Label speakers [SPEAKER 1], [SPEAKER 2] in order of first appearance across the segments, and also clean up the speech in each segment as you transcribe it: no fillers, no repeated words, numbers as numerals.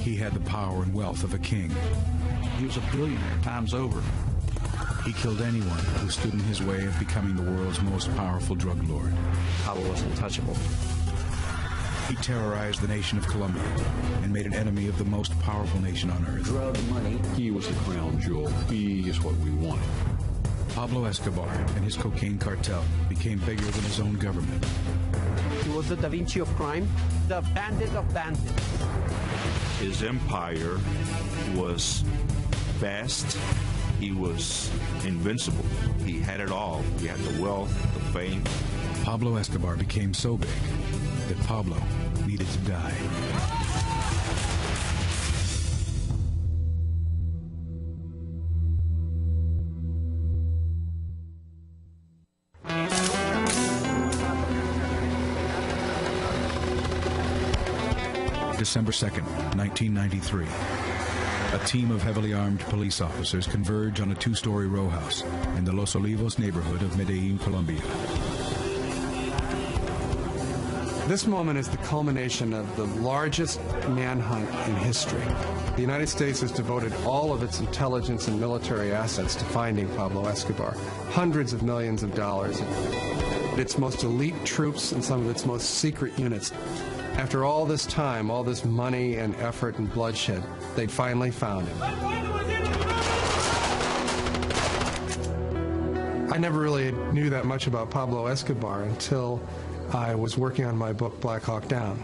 [SPEAKER 1] He had the power and wealth of a king.
[SPEAKER 2] He was a billionaire times over.
[SPEAKER 1] He killed anyone who stood in his way of becoming the world's most powerful drug lord.
[SPEAKER 3] Pablo was untouchable.
[SPEAKER 1] He terrorized the nation of Colombia and made an enemy of the most powerful nation on earth.
[SPEAKER 4] Drug money.
[SPEAKER 5] He was the crown jewel. He is what we wanted.
[SPEAKER 1] Pablo Escobar and his cocaine cartel became bigger than his own government.
[SPEAKER 6] He was the Da Vinci of crime, the bandit of bandits.
[SPEAKER 2] His empire was vast. He was invincible. He had it all. He had the wealth, the fame.
[SPEAKER 1] Pablo Escobar became so big that Pablo needed to die. December 2nd, 1993. A team of heavily armed police officers converge on a two-story row house in the Los Olivos neighborhood of Medellin, Colombia.
[SPEAKER 7] This moment is the culmination of the largest manhunt in history. The United States has devoted all of its intelligence and military assets to finding Pablo Escobar. Hundreds of millions of dollars. Its most elite troops and some of its most secret units. After all this time, all this money and effort and bloodshed, they finally found him. I never really knew that much about Pablo Escobar until I was working on my book, Black Hawk Down.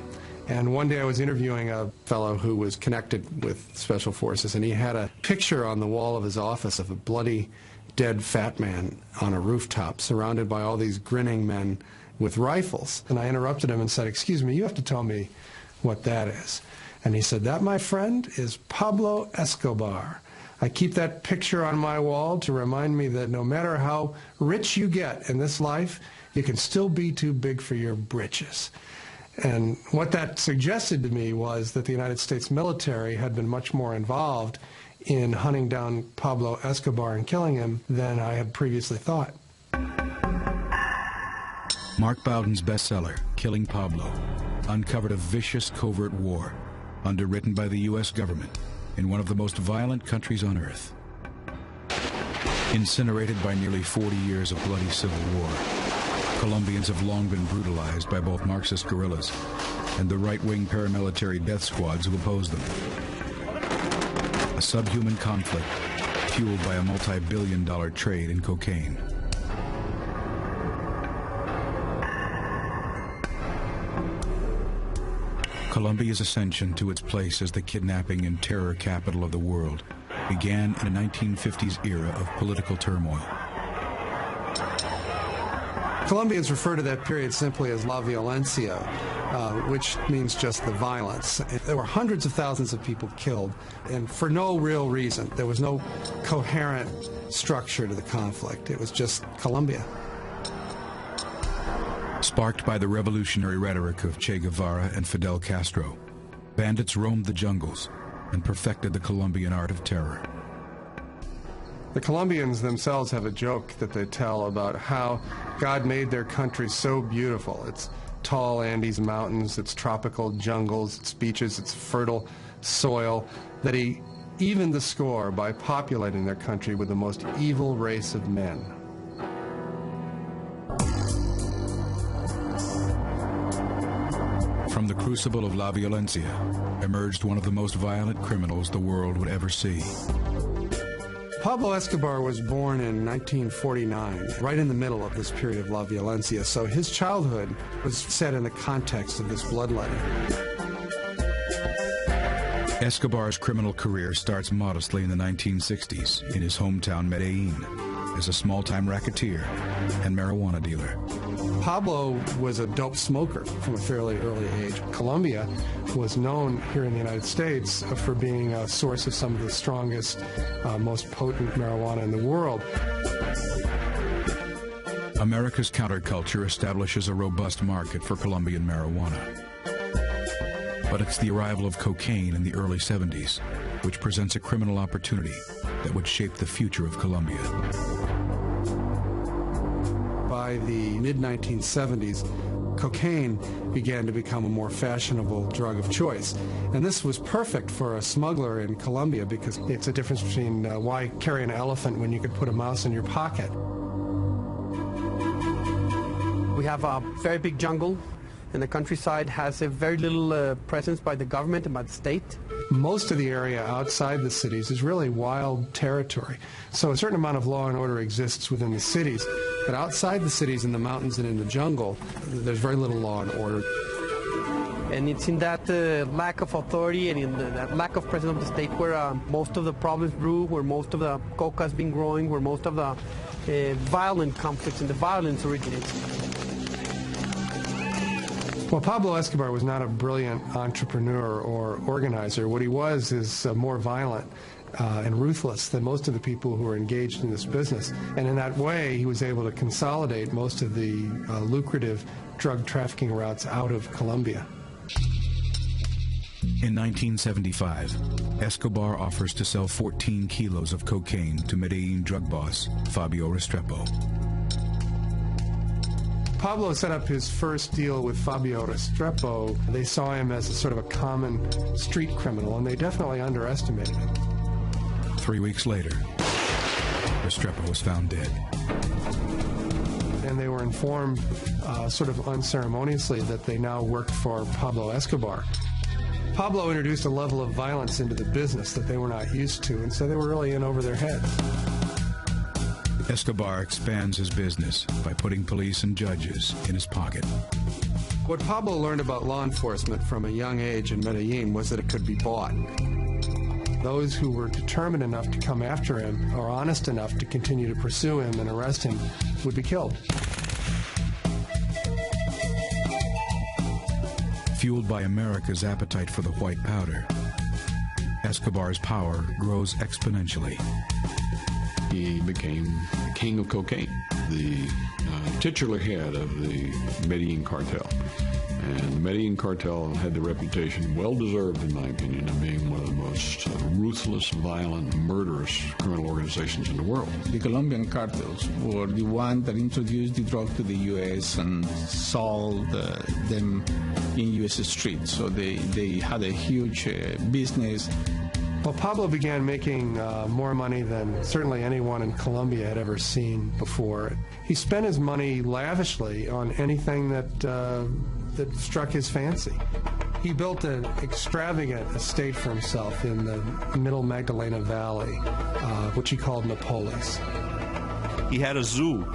[SPEAKER 7] And one day I was interviewing a fellow who was connected with Special Forces, and he had a picture on the wall of his office of a bloody, dead fat man on a rooftop surrounded by all these grinning men with rifles. And I interrupted him and said, "Excuse me, you have to tell me what that is." And he said, "That, my friend, is Pablo Escobar. I keep that picture on my wall to remind me that no matter how rich you get in this life, you can still be too big for your britches." And what that suggested to me was that the United States military had been much more involved in hunting down Pablo Escobar and killing him than I had previously thought.
[SPEAKER 1] Mark Bowden's bestseller, Killing Pablo, uncovered a vicious covert war underwritten by the U.S. government in one of the most violent countries on earth. Incinerated by nearly 40 years of bloody civil war, Colombians have long been brutalized by both Marxist guerrillas and the right-wing paramilitary death squads who oppose them. A subhuman conflict fueled by a multi-billion-dollar trade in cocaine. Colombia's ascension to its place as the kidnapping and terror capital of the world began in a 1950s era of political turmoil.
[SPEAKER 7] Colombians refer to that period simply as La Violencia, which means just the violence. There were hundreds of thousands of people killed, and for no real reason. There was no coherent structure to the conflict. It was just Colombia.
[SPEAKER 1] Sparked by the revolutionary rhetoric of Che Guevara and Fidel Castro, bandits roamed the jungles and perfected the Colombian art of terror.
[SPEAKER 7] The Colombians themselves have a joke that they tell about how God made their country so beautiful. Its tall Andes mountains, its tropical jungles, its beaches, its fertile soil, that he evened the score by populating their country with the most evil race of men.
[SPEAKER 1] From the crucible of La Violencia emerged one of the most violent criminals the world would ever see.
[SPEAKER 7] Pablo Escobar was born in 1949, right in the middle of this period of La Violencia, so his childhood was set in the context of this bloodletting.
[SPEAKER 1] Escobar's criminal career starts modestly in the 1960s in his hometown Medellin as a small-time racketeer and marijuana dealer.
[SPEAKER 7] Pablo was a dope smoker from a fairly early age. Colombia was known here in the United States for being a source of some of the strongest, most potent marijuana in the world.
[SPEAKER 1] America's counterculture establishes a robust market for Colombian marijuana. But it's the arrival of cocaine in the early 70s which presents a criminal opportunity that would shape the future of Colombia.
[SPEAKER 7] By the mid-1970s, cocaine began to become a more fashionable drug of choice. And this was perfect for a smuggler in Colombia because it's a difference between why carry an elephant when you could put a mouse in your pocket.
[SPEAKER 6] We have a very big jungle, and the countryside has a very little presence by the government and by the state.
[SPEAKER 7] Most of the area outside the cities is really wild territory. So a certain amount of law and order exists within the cities, but outside the cities, in the mountains and in the jungle, there's very little law and order.
[SPEAKER 6] And it's in that lack of authority and in that lack of presence of the state where most of the problems brew, where most of the coca has been growing, where most of the violent conflicts and the violence originates.
[SPEAKER 7] Well, Pablo Escobar was not a brilliant entrepreneur or organizer. What he was is more violent and ruthless than most of the people who were engaged in this business. And in that way, he was able to consolidate most of the lucrative drug trafficking routes out of Colombia.
[SPEAKER 1] In 1975, Escobar offers to sell 14 kilos of cocaine to Medellin drug boss Fabio Restrepo.
[SPEAKER 7] Pablo set up his first deal with Fabio Restrepo. They saw him as a sort of a common street criminal, and they definitely underestimated him.
[SPEAKER 1] 3 weeks later, Restrepo was found dead.
[SPEAKER 7] And they were informed sort of unceremoniously that they now worked for Pablo Escobar. Pablo introduced a level of violence into the business that they were not used to, and so they were really in over their heads.
[SPEAKER 1] Escobar expands his business by putting police and judges in his pocket.
[SPEAKER 7] What Pablo learned about law enforcement from a young age in Medellin was that it could be bought. Those who were determined enough to come after him or honest enough to continue to pursue him and arrest him would be killed.
[SPEAKER 1] Fueled by America's appetite for the white powder, Escobar's power grows exponentially.
[SPEAKER 5] He became the king of cocaine, the titular head of the Medellin cartel. And the Medellin cartel had the reputation, well-deserved in my opinion, of being one of the most ruthless, violent, murderous criminal organizations in the world.
[SPEAKER 3] The Colombian cartels were the ones that introduced the drug to the U.S. and sold them in U.S. streets. So they had a huge business.
[SPEAKER 7] Well, Pablo began making more money than certainly anyone in Colombia had ever seen before. He spent his money lavishly on anything that struck his fancy. He built an extravagant estate for himself in the middle Magdalena Valley, which he called Napolis.
[SPEAKER 2] He had a zoo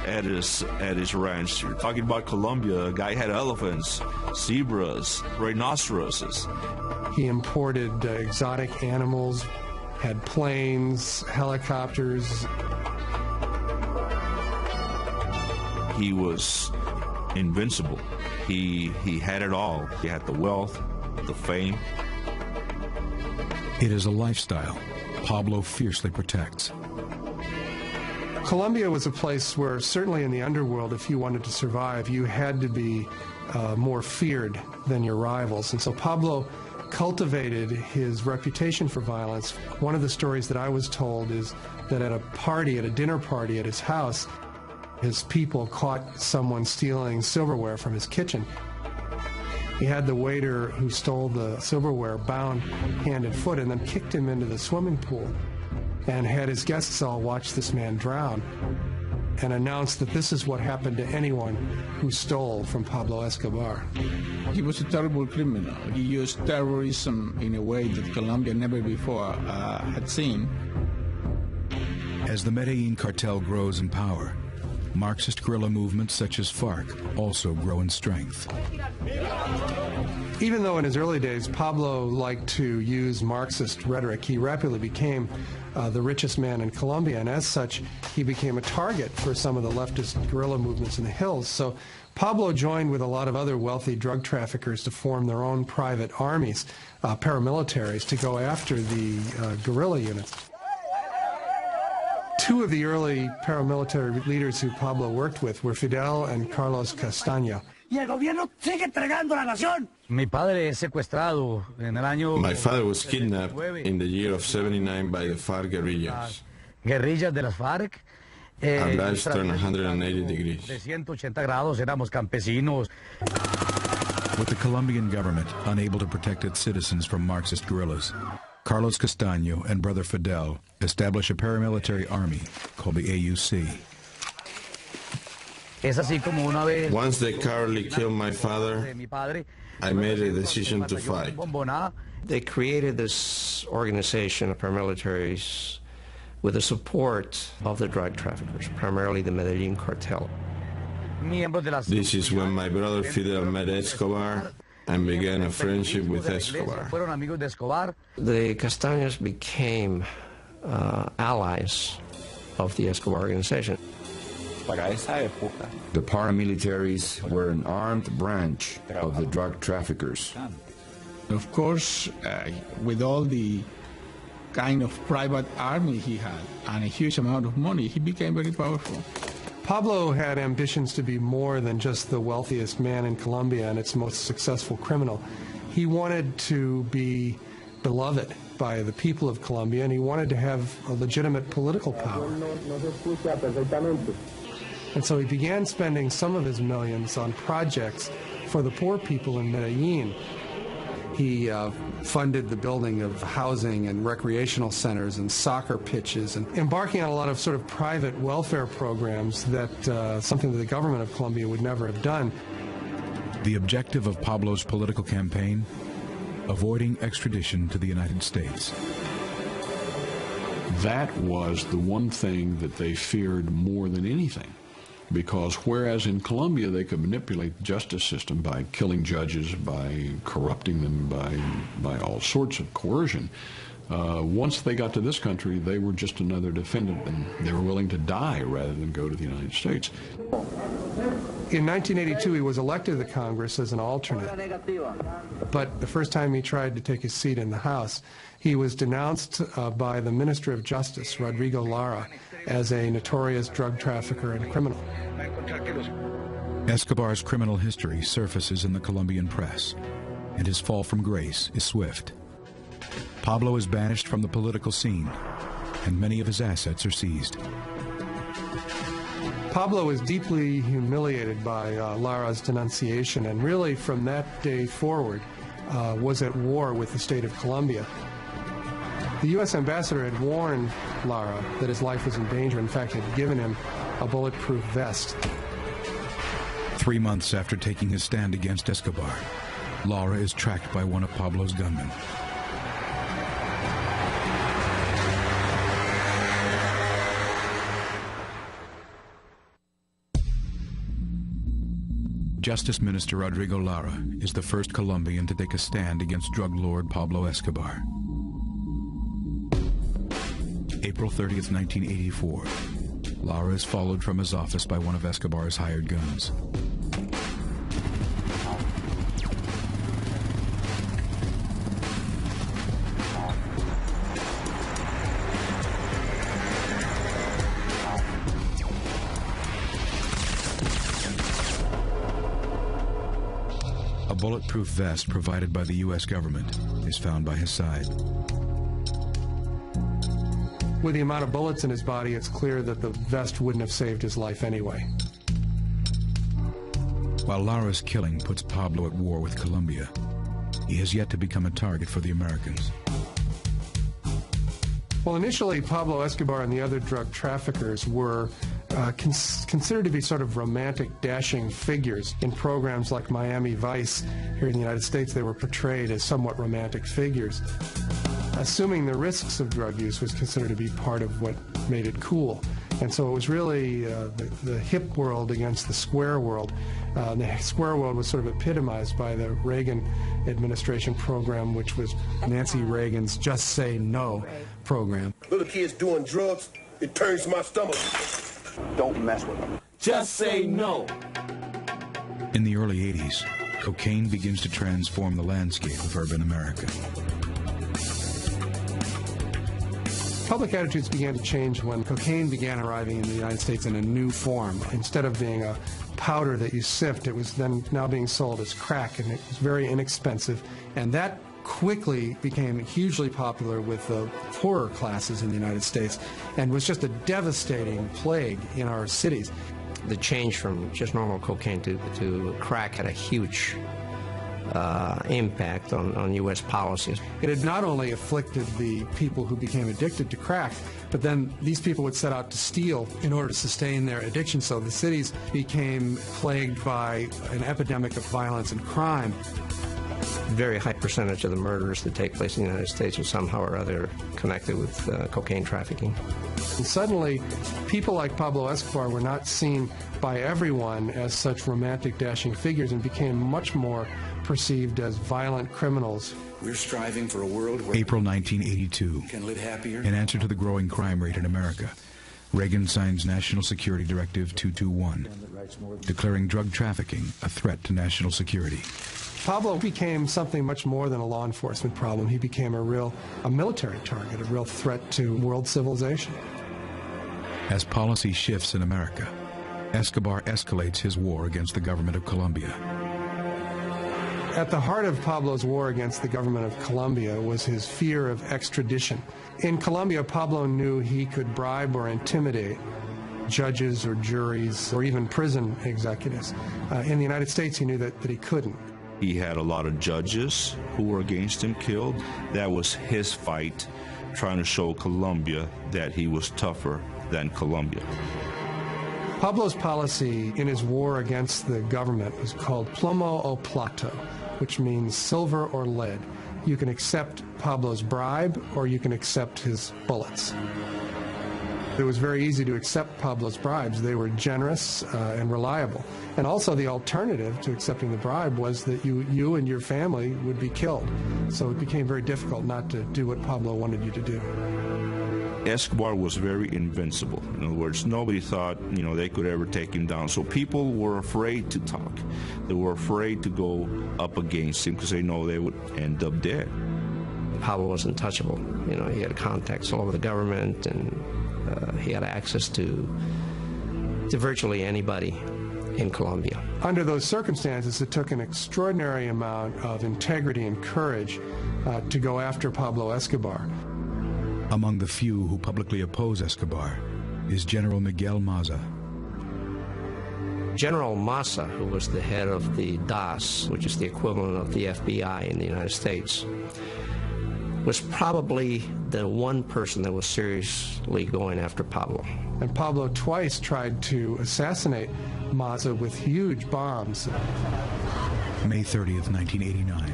[SPEAKER 2] at his ranch. You're talking about Colombia, a guy had elephants, zebras, rhinoceroses.
[SPEAKER 7] He imported exotic animals, had planes, helicopters.
[SPEAKER 2] He was invincible. He had it all. He had the wealth, the fame.
[SPEAKER 1] It is a lifestyle Pablo fiercely protects.
[SPEAKER 7] Colombia was a place where, certainly in the underworld, if you wanted to survive, you had to be more feared than your rivals. And so Pablo cultivated his reputation for violence. One of the stories that I was told is that at a dinner party at his house, his people caught someone stealing silverware from his kitchen. He had the waiter who stole the silverware bound hand and foot and then kicked him into the swimming pool and had his guests all watch this man drown and announced that this is what happened to anyone who stole from Pablo Escobar.
[SPEAKER 3] He was a terrible criminal. He used terrorism in a way that Colombia never before had seen.
[SPEAKER 1] As the Medellin cartel grows in power, Marxist guerrilla movements such as FARC also grow in strength.
[SPEAKER 7] Even though in his early days Pablo liked to use Marxist rhetoric, he rapidly became the richest man in Colombia, and as such, he became a target for some of the leftist guerrilla movements in the hills. So Pablo joined with a lot of other wealthy drug traffickers to form their own private armies, paramilitaries, to go after the guerrilla units. Two of the early paramilitary leaders who Pablo worked with were Fidel and Carlos Castaño.
[SPEAKER 4] My father was kidnapped in the year of '79 by the FARC guerrillas.
[SPEAKER 8] Guerrillas de las FARC,
[SPEAKER 4] Our lives turn 180 degrees.
[SPEAKER 1] With the Colombian government unable to protect its citizens from Marxist guerrillas, Carlos Castaño and brother Fidel establish a paramilitary army called the AUC.
[SPEAKER 4] Once they cowardly killed my father, I made a decision to fight.
[SPEAKER 8] They created this organization of paramilitaries with the support of the drug traffickers, primarily the Medellin cartel.
[SPEAKER 4] This is when my brother Fidel met Escobar and began a friendship with Escobar.
[SPEAKER 8] The Castaños became allies of the Escobar organization.
[SPEAKER 9] The paramilitaries were an armed branch of the drug traffickers.
[SPEAKER 3] Of course, with all the kind of private army he had and a huge amount of money, he became very powerful.
[SPEAKER 7] Pablo had ambitions to be more than just the wealthiest man in Colombia and its most successful criminal. He wanted to be beloved by the people of Colombia, and he wanted to have a legitimate political power. And so he began spending some of his millions on projects for the poor people in Medellin. He funded the building of housing and recreational centers and soccer pitches, and embarking on a lot of sort of private welfare programs that something that the government of Colombia would never have done.
[SPEAKER 1] The objective of Pablo's political campaign? Avoiding extradition to the United States.
[SPEAKER 5] That was the one thing that they feared more than anything. Because whereas in Colombia they could manipulate the justice system by killing judges, by corrupting them, by all sorts of coercion, once they got to this country, they were just another defendant, and they were willing to die rather than go to the United States.
[SPEAKER 7] In 1982, he was elected to the Congress as an alternate. But the first time he tried to take his seat in the House, he was denounced by the Minister of Justice, Rodrigo Lara, as a notorious drug trafficker and criminal.
[SPEAKER 1] Escobar's criminal history surfaces in the Colombian press, and his fall from grace is swift. Pablo is banished from the political scene, and many of his assets are seized.
[SPEAKER 7] Pablo was deeply humiliated by Lara's denunciation, and really from that day forward was at war with the state of Colombia. The U.S. ambassador had warned Lara that his life was in danger, in fact had given him a bulletproof vest.
[SPEAKER 1] 3 months after taking his stand against Escobar, Lara is tracked by one of Pablo's gunmen. Justice Minister Rodrigo Lara is the first Colombian to take a stand against drug lord Pablo Escobar. April 30th, 1984. Lara is followed from his office by one of Escobar's hired guns. A bulletproof vest provided by the U.S. government is found by his side.
[SPEAKER 7] With the amount of bullets in his body, it's clear that the vest wouldn't have saved his life anyway.
[SPEAKER 1] While Lara's killing puts Pablo at war with Colombia, he has yet to become a target for the Americans.
[SPEAKER 7] Well, initially, Pablo Escobar and the other drug traffickers were considered to be sort of romantic, dashing figures. In programs like Miami Vice here in the United States, they were portrayed as somewhat romantic figures. Assuming the risks of drug use was considered to be part of what made it cool. And so it was really the hip world against the square world. The square world was sort of epitomized by the Reagan administration program, which was Nancy Reagan's Just Say No program.
[SPEAKER 10] Little kids doing drugs, it turns my stomach. Don't mess with them. Just say no.
[SPEAKER 1] In the early 80s, cocaine begins to transform the landscape of urban America.
[SPEAKER 7] Public attitudes began to change when cocaine began arriving in the United States in a new form. Instead of being a powder that you sift, it was then now being sold as crack, and it was very inexpensive. And that quickly became hugely popular with the poorer classes in the United States and was just a devastating plague in our cities.
[SPEAKER 8] The change from just normal cocaine to crack had a huge impact on U.S. policies.
[SPEAKER 7] It had not only afflicted the people who became addicted to crack, but then these people would set out to steal in order to sustain their addiction. So the cities became plagued by an epidemic of violence and crime.
[SPEAKER 8] Very high percentage of the murders that take place in the United States are somehow or other connected with cocaine trafficking.
[SPEAKER 7] And suddenly, people like Pablo Escobar were not seen by everyone as such romantic, dashing figures and became much more perceived as violent criminals.
[SPEAKER 11] We're striving for a world where
[SPEAKER 1] April 1982.
[SPEAKER 11] can live happier.
[SPEAKER 1] In answer to the growing crime rate in America, Reagan signs National Security Directive 221, declaring drug trafficking a threat to national security.
[SPEAKER 7] Pablo became something much more than a law enforcement problem. He became a military target, a real threat to world civilization.
[SPEAKER 1] As policy shifts in America, Escobar escalates his war against the government of Colombia.
[SPEAKER 7] At the heart of Pablo's war against the government of Colombia was his fear of extradition. In Colombia, Pablo knew he could bribe or intimidate judges or juries or even prison executives. In the United States, he knew that he couldn't.
[SPEAKER 2] He had a lot of judges who were against him killed. That was his fight, trying to show Colombia that he was tougher than Colombia.
[SPEAKER 7] Pablo's policy in his war against the government was called plomo o plato, which means silver or lead. You can accept Pablo's bribe or you can accept his bullets. It was very easy to accept Pablo's bribes. They were generous and reliable. And also the alternative to accepting the bribe was that you and your family would be killed. So it became very difficult not to do what Pablo wanted you to do.
[SPEAKER 2] Escobar was very invincible. In other words, nobody thought, they could ever take him down. So people were afraid to talk. They were afraid to go up against him because they know they would end up dead.
[SPEAKER 8] Pablo was untouchable. He had contacts all over the government, and he had access to virtually anybody in Colombia.
[SPEAKER 7] Under those circumstances, it took an extraordinary amount of integrity and courage to go after Pablo Escobar.
[SPEAKER 1] Among the few who publicly oppose Escobar is General Miguel Maza.
[SPEAKER 8] General Maza, who was the head of the DAS, which is the equivalent of the FBI in the United States, was probably the one person that was seriously going after Pablo.
[SPEAKER 7] And Pablo twice tried to assassinate Maza with huge bombs.
[SPEAKER 1] May 30th, 1989.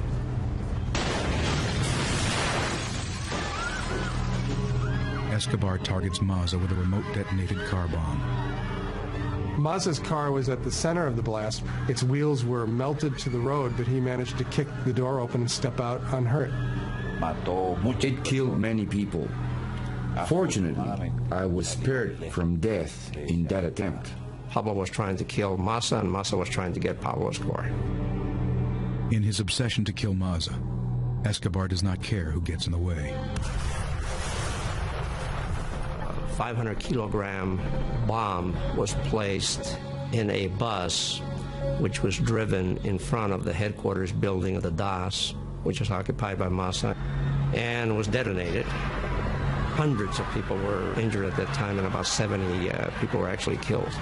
[SPEAKER 1] Escobar targets Maza with a remote detonated car bomb.
[SPEAKER 7] Maza's car was at the center of the blast. Its wheels were melted to the road, but he managed to kick the door open and step out unhurt.
[SPEAKER 9] It killed many people. Fortunately, I was spared from death in that attempt.
[SPEAKER 8] Pablo was trying to kill Maza, and Maza was trying to get Pablo Escobar.
[SPEAKER 1] In his obsession to kill Maza, Escobar does not care who gets in the way.
[SPEAKER 8] 500-kilogram bomb was placed in a bus which was driven in front of the headquarters building of the DAS, which was occupied by Maza, and was detonated. Hundreds of people were injured at that time, and about 70 people were actually killed.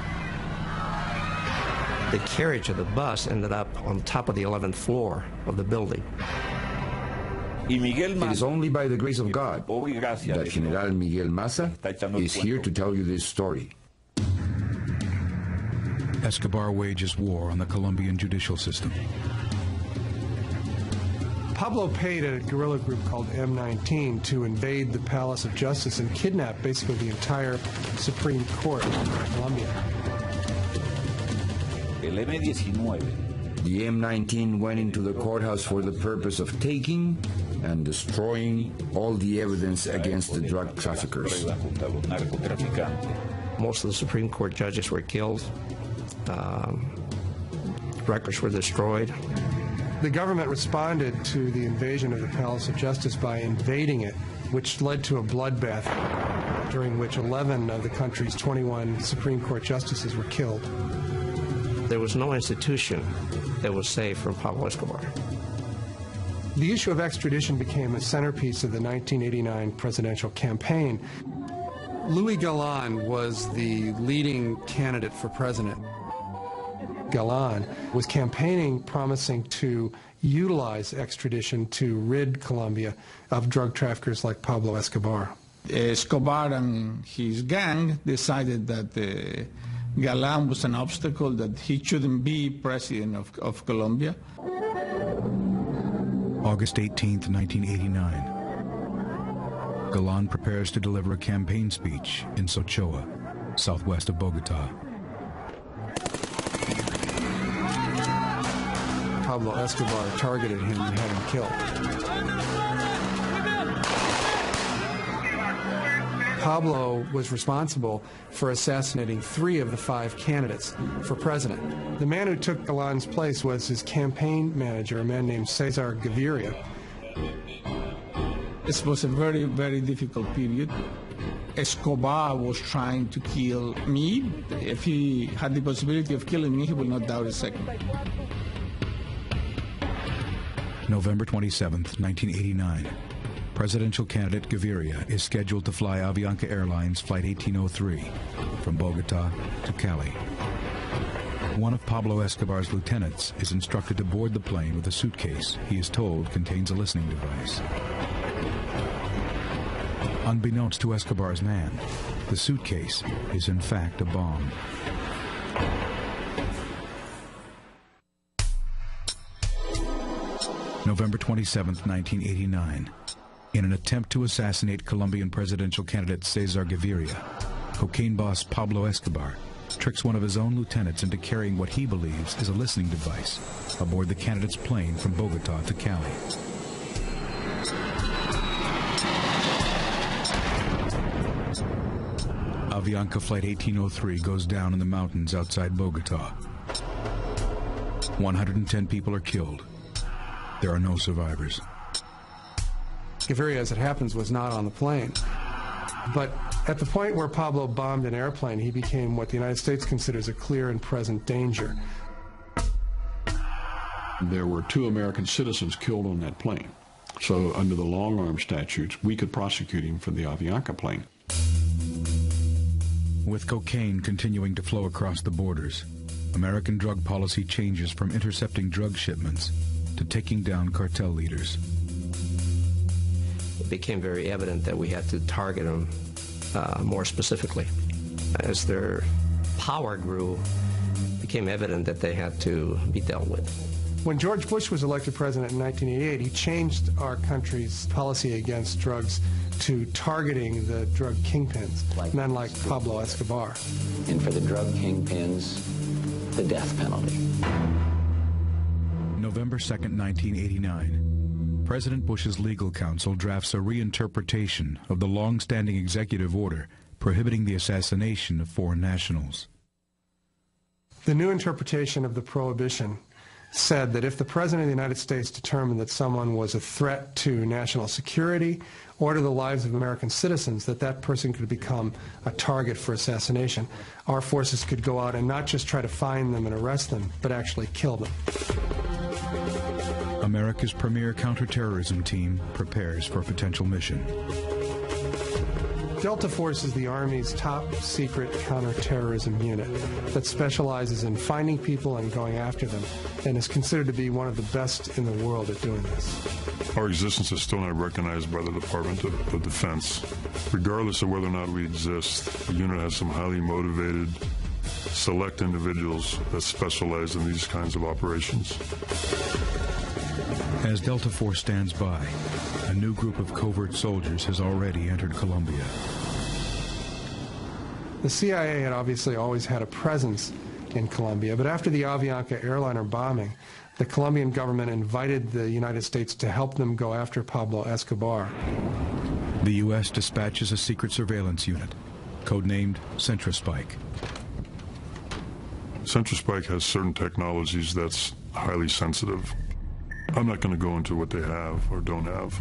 [SPEAKER 8] The carriage of the bus ended up on top of the 11th floor of the building.
[SPEAKER 9] It is only by the grace of God that General Miguel Maza is here to tell you this story.
[SPEAKER 1] Escobar wages war on the Colombian judicial system.
[SPEAKER 7] Pablo paid a guerrilla group called M19 to invade the Palace of Justice and kidnap basically the entire Supreme Court of Colombia.
[SPEAKER 9] The M19 went into the courthouse for the purpose of taking and destroying all the evidence against the drug traffickers.
[SPEAKER 8] Most of the Supreme Court judges were killed. Records were destroyed.
[SPEAKER 7] The government responded to the invasion of the Palace of Justice by invading it, which led to a bloodbath during which 11 of the country's 21 Supreme Court justices were killed.
[SPEAKER 8] There was no institution that was safe from Pablo Escobar.
[SPEAKER 7] The issue of extradition became a centerpiece of the 1989 presidential campaign. Louis Galan was the leading candidate for president. Galan was campaigning, promising to utilize extradition to rid Colombia of drug traffickers like Pablo Escobar.
[SPEAKER 3] Escobar and his gang decided that Galan was an obstacle, that he shouldn't be president of Colombia.
[SPEAKER 1] August 18th, 1989. Galan prepares to deliver a campaign speech in Sochoa, southwest of Bogota.
[SPEAKER 7] Pablo Escobar targeted him and had him killed. Pablo was responsible for assassinating 3 of the 5 candidates for president. The man who took Galan's place was his campaign manager, a man named Cesar Gaviria.
[SPEAKER 3] This was a very, very difficult period. Escobar was trying to kill me. If he had the possibility of killing me, he would not doubt a second.
[SPEAKER 1] November 27th, 1989. Presidential candidate Gaviria is scheduled to fly Avianca Airlines Flight 1803 from Bogota to Cali. One of Pablo Escobar's lieutenants is instructed to board the plane with a suitcase he is told contains a listening device. Unbeknownst to Escobar's man, the suitcase is in fact a bomb. November 27th, 1989. In an attempt to assassinate Colombian presidential candidate Cesar Gaviria, cocaine boss Pablo Escobar tricks one of his own lieutenants into carrying what he believes is a listening device aboard the candidate's plane from Bogota to Cali. Avianca Flight 1803 goes down in the mountains outside Bogota. 110 people are killed. There are no survivors.
[SPEAKER 7] Gaviria, as it happens, was not on the plane. But at the point where Pablo bombed an airplane, he became what the United States considers a clear and present danger.
[SPEAKER 5] There were 2 American citizens killed on that plane. So under the long-arm statutes, we could prosecute him for the Avianca plane.
[SPEAKER 1] With cocaine continuing to flow across the borders, American drug policy changes from intercepting drug shipments to taking down cartel leaders.
[SPEAKER 8] It became very evident that we had to target them more specifically. As their power grew, it became evident that they had to be dealt with.
[SPEAKER 7] When George Bush was elected president in 1988, he changed our country's policy against drugs to targeting the drug kingpins, men like Pablo Escobar.
[SPEAKER 12] And for the drug kingpins, the death penalty.
[SPEAKER 1] November 2nd, 1989. President Bush's legal counsel drafts a reinterpretation of the long-standing executive order prohibiting the assassination of foreign nationals.
[SPEAKER 7] The new interpretation of the prohibition said that if the President of the United States determined that someone was a threat to national security or to the lives of American citizens, that that person could become a target for assassination. Our forces could go out and not just try to find them and arrest them, but actually kill them.
[SPEAKER 1] America's premier counterterrorism team prepares for a potential mission.
[SPEAKER 7] Delta Force is the Army's top secret counterterrorism unit that specializes in finding people and going after them, and is considered to be one of the best in the world at doing this.
[SPEAKER 13] Our existence is still not recognized by the Department of Defense. Regardless of whether or not we exist, the unit has some highly motivated, select individuals that specialize in these kinds of operations.
[SPEAKER 1] As Delta Force stands by, a new group of covert soldiers has already entered Colombia.
[SPEAKER 7] The CIA had obviously always had a presence in Colombia, but after the Avianca airliner bombing, the Colombian government invited the United States to help them go after Pablo Escobar.
[SPEAKER 1] The U.S. dispatches a secret surveillance unit, codenamed CentraSpike.
[SPEAKER 13] CentraSpike has certain technologies that's highly sensitive. I'm not going to go into what they have or don't have.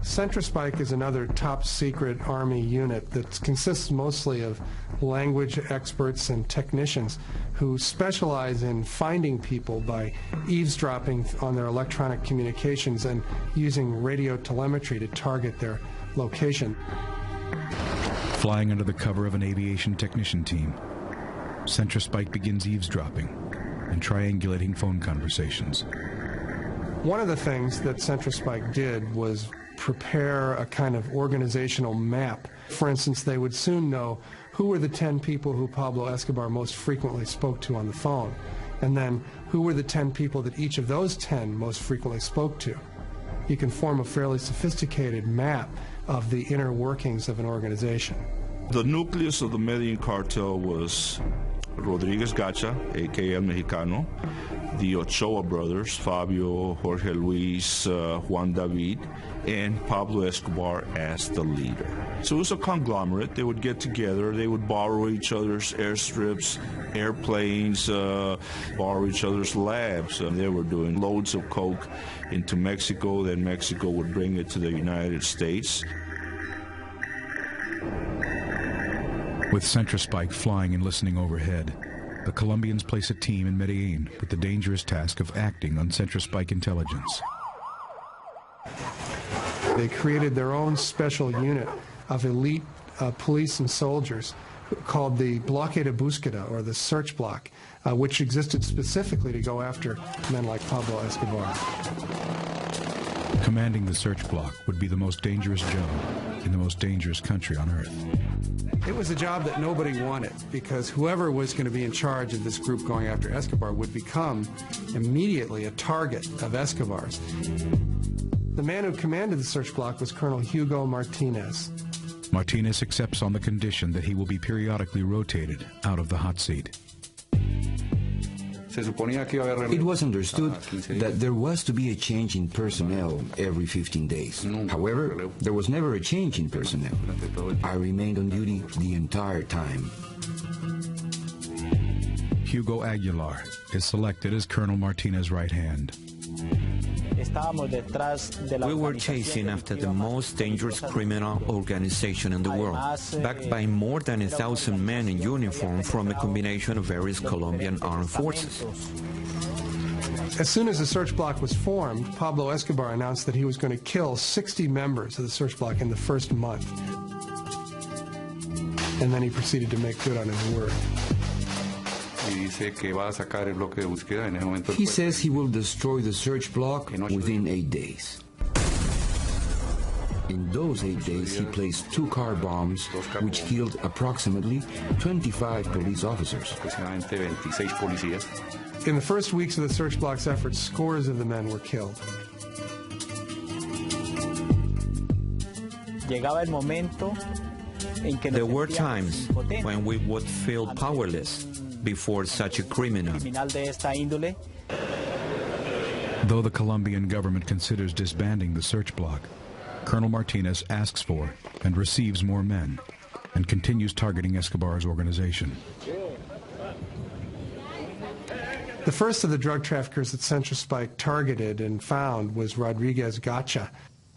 [SPEAKER 7] CentraSpike is another top-secret Army unit that consists mostly of language experts and technicians who specialize in finding people by eavesdropping on their electronic communications and using radio telemetry to target their location.
[SPEAKER 1] Flying under the cover of an aviation technician team, CentraSpike begins eavesdropping and triangulating phone conversations.
[SPEAKER 7] One of the things that CentraSpike did was prepare a kind of organizational map. For instance, they would soon know who were the 10 people who Pablo Escobar most frequently spoke to on the phone, and then who were the 10 people that each of those 10 most frequently spoke to. You can form a fairly sophisticated map of the inner workings of an organization.
[SPEAKER 2] The nucleus of the Medellin cartel was Rodriguez Gacha, a.k.a. El Mexicano, the Ochoa brothers, Fabio, Jorge Luis, Juan David, and Pablo Escobar as the leader. So it was a conglomerate. They would get together, they would borrow each other's airstrips, airplanes, borrow each other's labs. They were doing loads of coke into Mexico, then Mexico would bring it to the United States.
[SPEAKER 1] With CentraSpike flying and listening overhead, the Colombians place a team in Medellin with the dangerous task of acting on CentraSpike intelligence.
[SPEAKER 7] They created their own special unit of elite police and soldiers called the Bloque de Búsqueda, or the Search Block, which existed specifically to go after men like Pablo Escobar.
[SPEAKER 1] Commanding the Search Block would be the most dangerous job in the most dangerous country on earth.
[SPEAKER 7] It was a job that nobody wanted, because whoever was going to be in charge of this group going after Escobar would become immediately a target of Escobar's. The man who commanded the Search Block was Colonel Hugo Martinez.
[SPEAKER 1] Martinez accepts on the condition that he will be periodically rotated out of the hot seat.
[SPEAKER 9] It was understood that there was to be a change in personnel every 15 days. However, there was never a change in personnel. I remained on duty the entire time.
[SPEAKER 1] Hugo Aguilar is selected as Colonel Martinez's right hand.
[SPEAKER 14] We were chasing after the most dangerous criminal organization in the world, backed by more than 1,000 men in uniform from a combination of various Colombian armed forces.
[SPEAKER 7] As soon as the Search Block was formed, Pablo Escobar announced that he was going to kill 60 members of the Search Block in the first month. And then he proceeded to make good on his word.
[SPEAKER 9] He says he will destroy the Search Block within 8 days. In those 8 days, he placed 2 car bombs, which killed approximately 25 police officers.
[SPEAKER 7] In the first weeks of the Search Block's efforts, scores of the men were killed.
[SPEAKER 14] There were times when we would feel powerless before such a criminal.
[SPEAKER 1] Though the Colombian government considers disbanding the Search Block, Colonel Martinez asks for and receives more men and continues targeting Escobar's organization.
[SPEAKER 7] The first of the drug traffickers that CentraSpike targeted and found was Rodriguez Gacha.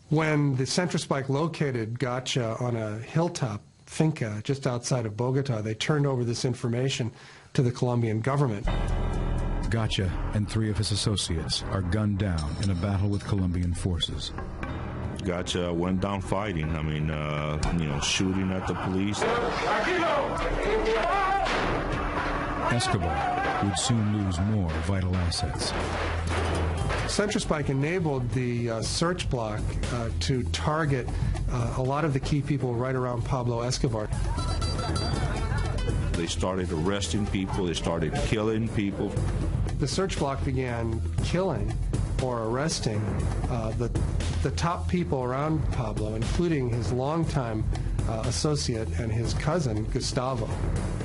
[SPEAKER 7] When the CentraSpike located Gacha on a hilltop finca just outside of Bogota, they turned over this information to the Colombian government.
[SPEAKER 1] Gacha and 3 of his associates are gunned down in a battle with Colombian forces.
[SPEAKER 2] Gacha went down fighting. I mean, shooting at the police.
[SPEAKER 1] Escobar would soon lose more vital assets.
[SPEAKER 7] CentraSpike enabled the Search Block to target a lot of the key people right around Pablo Escobar.
[SPEAKER 2] They started arresting people. They started killing people.
[SPEAKER 7] The Search Block began killing or arresting the top people around Pablo, including his longtime associate and his cousin, Gustavo.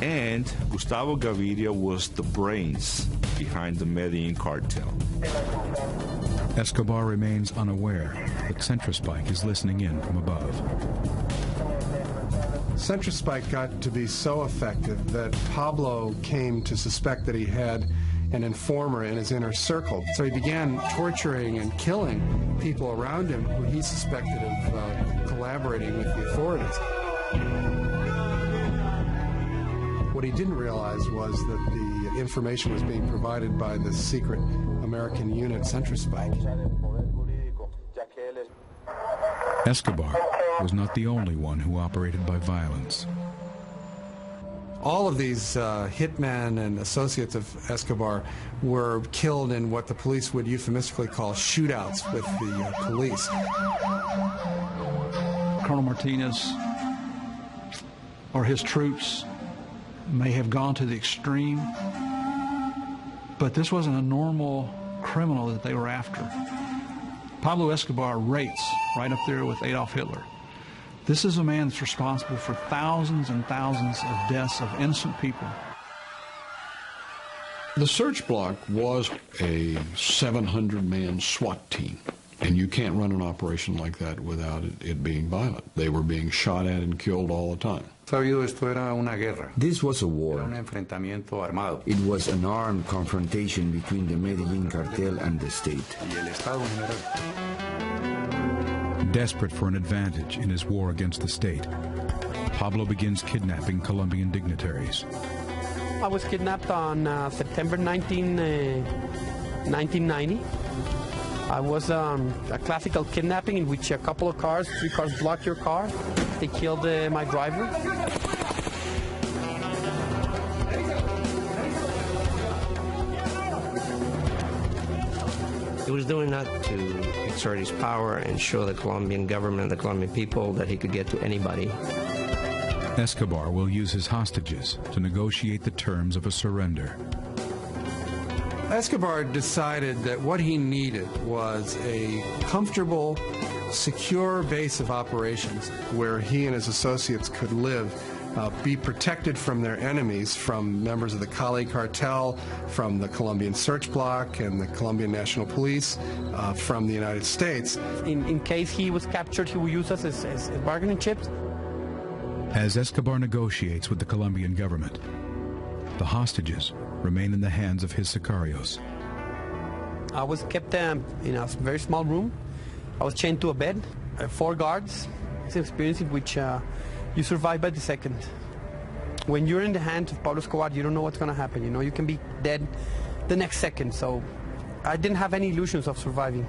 [SPEAKER 2] And Gustavo Gaviria was the brains behind the Medellin cartel.
[SPEAKER 1] Escobar remains unaware that CentraSpike is listening in from above.
[SPEAKER 7] CentraSpike got to be so effective that Pablo came to suspect that he had an informer in his inner circle. So he began torturing and killing people around him who he suspected of collaborating with the authorities. What he didn't realize was that the information was being provided by the secret American unit Centrospike.
[SPEAKER 1] Escobar was not the only one who operated by violence.
[SPEAKER 7] All of these hitmen and associates of Escobar were killed in what the police would euphemistically call shootouts with the police.
[SPEAKER 15] Colonel Martinez or his troops may have gone to the extreme, but this wasn't a normal criminal that they were after. Pablo Escobar rates right up there with Adolf Hitler. This is a man that's responsible for thousands and thousands of deaths of innocent people.
[SPEAKER 5] The search block was a 700-man SWAT team, and you can't run an operation like that without it being violent. They were being shot at and killed all the time.
[SPEAKER 9] This was a war. It was an armed confrontation between the Medellin cartel and the state.
[SPEAKER 1] Desperate for an advantage in his war against the state, Pablo begins kidnapping Colombian dignitaries.
[SPEAKER 6] I was kidnapped on September 1990. I was a classical kidnapping in which a couple of cars, 3 cars blocked your car. They killed my driver.
[SPEAKER 8] He was doing that to exert his power and show the Colombian government, the Colombian people, that he could get to anybody.
[SPEAKER 1] Escobar will use his hostages to negotiate the terms of a surrender.
[SPEAKER 7] Escobar decided that what he needed was a comfortable, secure base of operations where he and his associates could live, be protected from their enemies, from members of the Cali cartel, from the Colombian search block and the Colombian National Police, from the United States.
[SPEAKER 6] In case he was captured, he would use us as bargaining chips.
[SPEAKER 1] As Escobar negotiates with the Colombian government, the hostages remain in the hands of his sicarios.
[SPEAKER 6] I was kept in a very small room. I was chained to a bed, 4 guards. It's an experience in which you survive by the second. When you're in the hands of Pablo Escobar, you don't know what's going to happen. You know, you can be dead the next second. So I didn't have any illusions of surviving.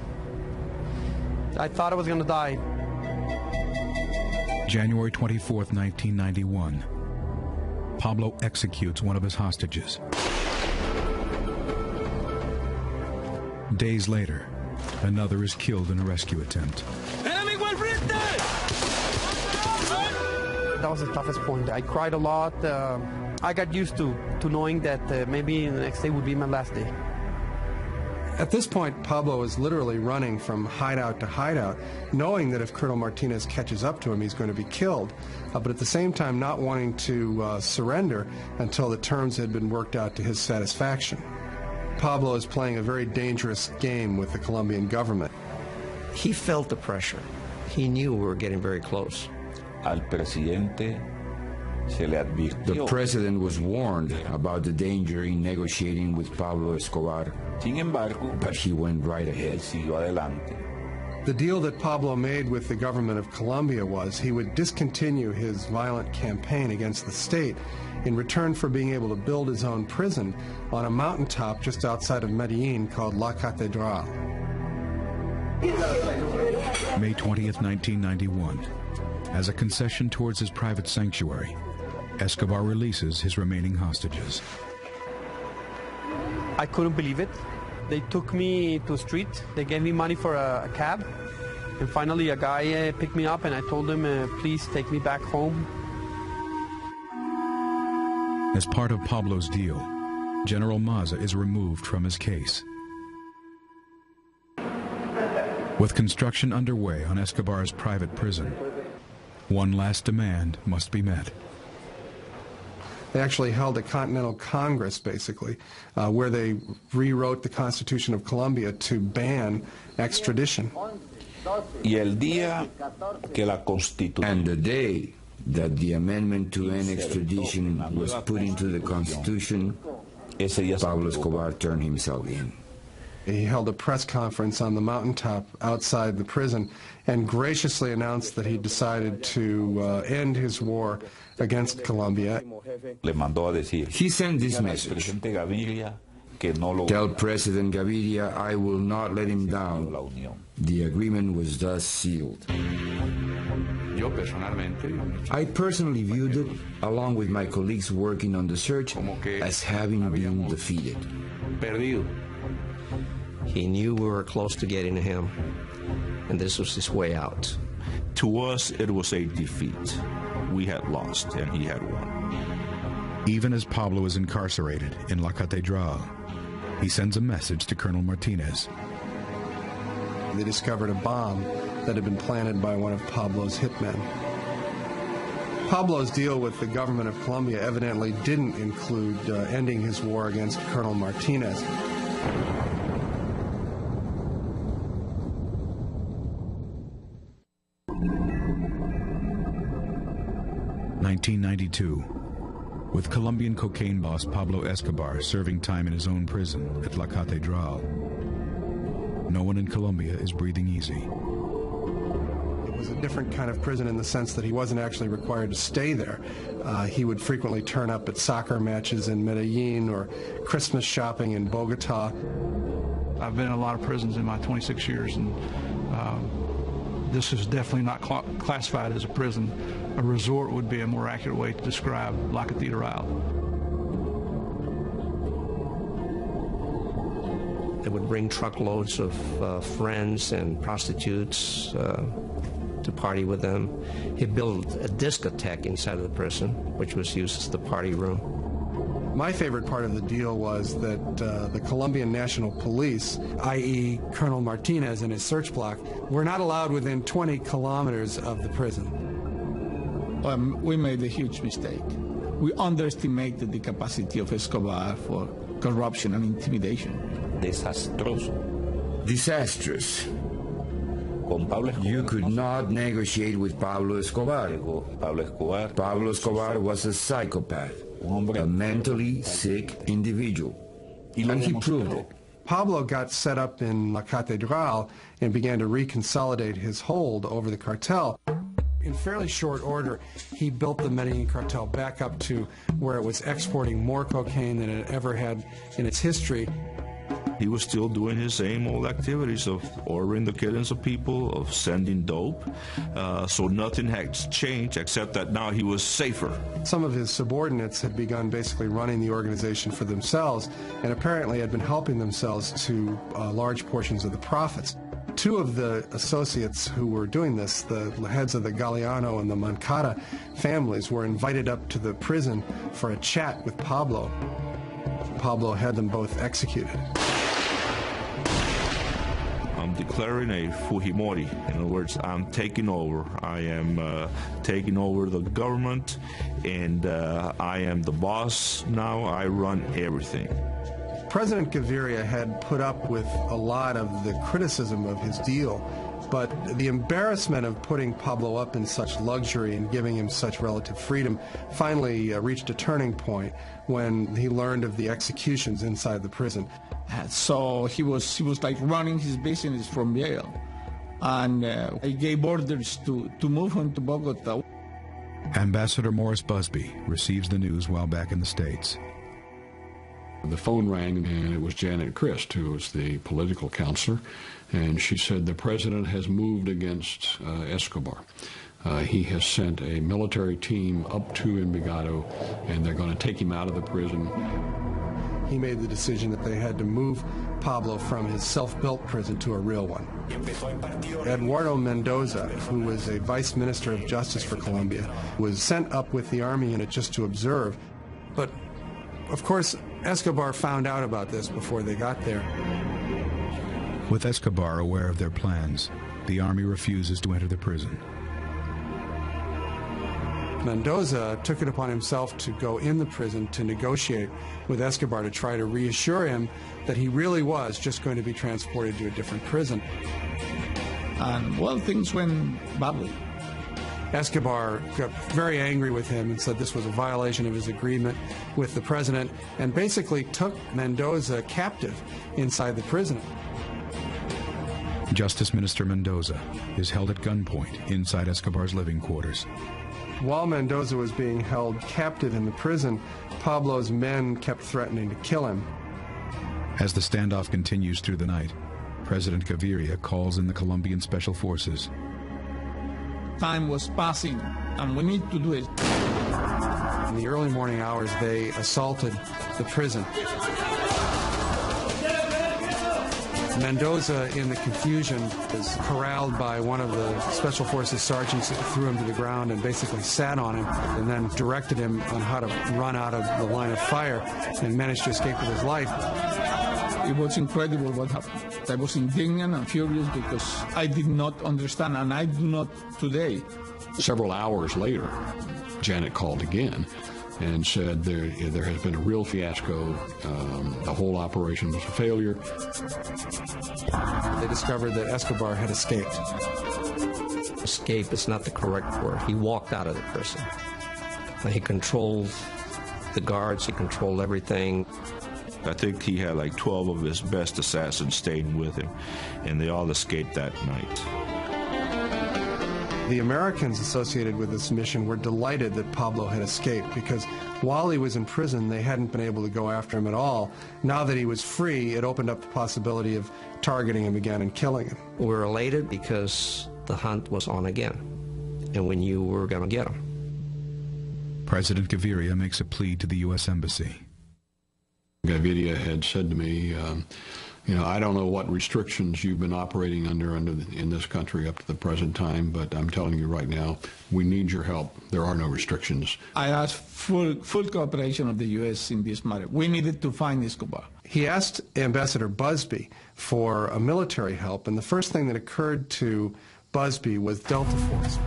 [SPEAKER 6] I thought I was going to die.
[SPEAKER 1] January 24th, 1991. Pablo executes one of his hostages. Days later, another is killed in a rescue attempt.
[SPEAKER 6] That was the toughest point. I cried a lot. I got used to knowing that maybe the next day would be my last day.
[SPEAKER 7] At this point, Pablo is literally running from hideout to hideout, knowing that if Colonel Martinez catches up to him, he's going to be killed, but at the same time not wanting to surrender until the terms had been worked out to his satisfaction. Pablo is playing a very dangerous game with the Colombian government.
[SPEAKER 8] He felt the pressure. He knew we were getting very close.
[SPEAKER 9] The president was warned about the danger in negotiating with Pablo Escobar, but he went right ahead.
[SPEAKER 7] The deal that Pablo made with the government of Colombia was he would discontinue his violent campaign against the state in return for being able to build his own prison on a mountaintop just outside of Medellin called La Catedral.
[SPEAKER 1] May 20th, 1991. As a concession towards his private sanctuary, Escobar releases his remaining hostages.
[SPEAKER 6] I couldn't believe it. They took me to the street. They gave me money for a cab. And finally, a guy picked me up, and I told him, please take me back home.
[SPEAKER 1] As part of Pablo's deal, General Maza is removed from his case. With construction underway on Escobar's private prison, one last demand must be met.
[SPEAKER 7] They actually held a Continental Congress, basically, where they rewrote the Constitution of Colombia to ban extradition.
[SPEAKER 9] And the day that the amendment to end extradition was put into the Constitution, Pablo Escobar turned himself in.
[SPEAKER 7] He held a press conference on the mountaintop outside the prison and graciously announced that he decided to end his war against Colombia.
[SPEAKER 9] He sent this message: "Tell President Gaviria I will not let him down." The agreement was thus sealed. I personally viewed it, along with my colleagues working on the search, as having been defeated.
[SPEAKER 8] He knew we were close to getting to him, and this was his way out.
[SPEAKER 2] To us, it was a defeat. We had lost, and he had won.
[SPEAKER 1] Even as Pablo is incarcerated in La Catedral, he sends a message to Colonel Martinez.
[SPEAKER 7] They discovered a bomb that had been planted by one of Pablo's hitmen. Pablo's deal with the government of Colombia evidently didn't include ending his war against Colonel Martinez.
[SPEAKER 1] (1992). With Colombian cocaine boss Pablo Escobar serving time in his own prison at La Catedral, no one in Colombia is breathing easy.
[SPEAKER 7] It was a different kind of prison in the sense that he wasn't actually required to stay there. He would frequently turn up at soccer matches in Medellin or Christmas shopping in Bogota.
[SPEAKER 15] I've been in a lot of prisons in my 26 years, and this is definitely not classified as a prison. A resort would be a more accurate way to describe La Catedral.
[SPEAKER 8] They would bring truckloads of friends and prostitutes to party with them. He built a discotheque inside of the prison, which was used as the party room.
[SPEAKER 7] My favorite part of the deal was that the Colombian National Police, i.e. Colonel Martinez and his search block, were not allowed within 20 kilometers of the prison.
[SPEAKER 3] We made a huge mistake. We underestimated the capacity of Escobar for corruption and intimidation.
[SPEAKER 9] Disastrous. You could not negotiate with Pablo Escobar. Pablo Escobar was a psychopath, a mentally sick individual, and he proved it.
[SPEAKER 7] Pablo got set up in La Catedral and began to reconsolidate his hold over the cartel. In fairly short order, he built the Medellin cartel back up to where it was exporting more cocaine than it ever had in its history.
[SPEAKER 2] He was still doing his same old activities of ordering the killings of people, of sending dope. So nothing had changed except that now he was safer.
[SPEAKER 7] Some of his subordinates had begun basically running the organization for themselves and apparently had been helping themselves to large portions of the profits. Two of the associates who were doing this, the heads of the Galeano and the Moncada families, were invited up to the prison for a chat with Pablo. Pablo had them both executed.
[SPEAKER 2] I'm declaring a Fujimori. In other words, I'm taking over. I am taking over the government, and I am the boss now. I run everything.
[SPEAKER 7] President Gaviria had put up with a lot of the criticism of his deal, but the embarrassment of putting Pablo up in such luxury and giving him such relative freedom finally reached a turning point when he learned of the executions inside the prison.
[SPEAKER 3] So he was like running his business from jail, and he gave orders to move him to Bogota.
[SPEAKER 1] Ambassador Morris Busby receives the news while back in the States.
[SPEAKER 5] The phone rang, and it was Janet Christ, who was the political counselor, and she said the president has moved against Escobar. He has sent a military team up to Envigado, and they're going to take him out of the prison.
[SPEAKER 7] He made the decision that they had to move Pablo from his self-built prison to a real one. Eduardo Mendoza, who was a vice minister of justice for Colombia, was sent up with the army unit just to observe. But, of course, Escobar found out about this before they got there.
[SPEAKER 1] With Escobar aware of their plans, the army refuses to enter the prison.
[SPEAKER 7] Mendoza took it upon himself to go in the prison to negotiate with Escobar to try to reassure him that he really was just going to be transported to a different prison.
[SPEAKER 3] And, well, things went badly.
[SPEAKER 7] Escobar got very angry with him and said this was a violation of his agreement with the president, and basically took Mendoza captive inside the prison.
[SPEAKER 1] Justice Minister Mendoza is held at gunpoint inside Escobar's living quarters.
[SPEAKER 7] While Mendoza was being held captive in the prison, Pablo's men kept threatening to kill him.
[SPEAKER 1] As the standoff continues through the night, President Gaviria calls in the Colombian Special Forces.
[SPEAKER 3] Time was passing, and we need to do it.
[SPEAKER 7] In the early morning hours, they assaulted the prison. Mendoza, in the confusion, was corralled by one of the Special Forces sergeants that threw him to the ground and basically sat on him, and then directed him on how to run out of the line of fire, and managed to escape with his life.
[SPEAKER 3] It was incredible what happened. I was indignant and furious because I did not understand, and I do not today.
[SPEAKER 5] Several hours later, Janet called again and said there has been a real fiasco. The whole operation was a failure.
[SPEAKER 7] They discovered that Escobar had escaped.
[SPEAKER 8] Escape is not the correct word. He walked out of the prison. He controlled the guards. He controlled everything.
[SPEAKER 2] I think he had like 12 of his best assassins staying with him, and they all escaped that night.
[SPEAKER 7] The Americans associated with this mission were delighted that Pablo had escaped, because while he was in prison, they hadn't been able to go after him at all. Now that he was free, it opened up the possibility of targeting him again and killing him.
[SPEAKER 8] We're elated because the hunt was on again, and we knew we were going to get him.
[SPEAKER 1] President Gaviria makes a plea to the U.S. Embassy.
[SPEAKER 5] Gaviria had said to me, I don't know what restrictions you've been operating under in this country up to the present time, but I'm telling you right now, we need your help. There are no restrictions.
[SPEAKER 3] I asked full cooperation of the U.S. in this matter. We needed to find Escobar.
[SPEAKER 7] He asked Ambassador Busby for a military help, and the first thing that occurred to Busby was Delta Force.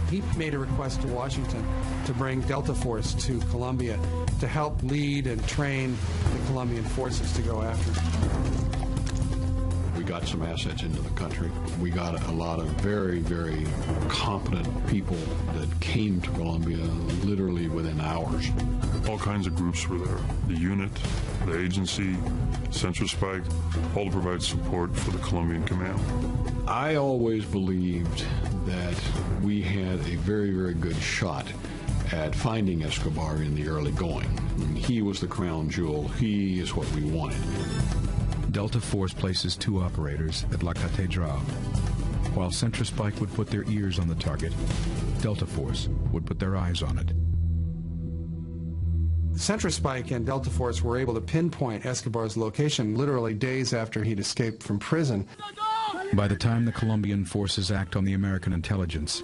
[SPEAKER 7] He made a request to Washington to bring Delta Force to Colombia to help lead and train the Colombian forces to go after him.
[SPEAKER 5] We got some assets into the country. We got a lot of very, very competent people that came to Colombia literally within hours.
[SPEAKER 13] All kinds of groups were there. The unit, the agency, Central Spike, all to provide support for the Colombian command.
[SPEAKER 5] I always believed that we had a very, very good shot at finding Escobar in the early going. He was the crown jewel. He is what we wanted.
[SPEAKER 1] Delta Force places 2 operators at La Catedral. While Central Spike would put their ears on the target, Delta Force would put their eyes on it.
[SPEAKER 7] Central Spike and Delta Force were able to pinpoint Escobar's location literally days after he'd escaped from prison.
[SPEAKER 1] By the time the Colombian forces act on the American intelligence,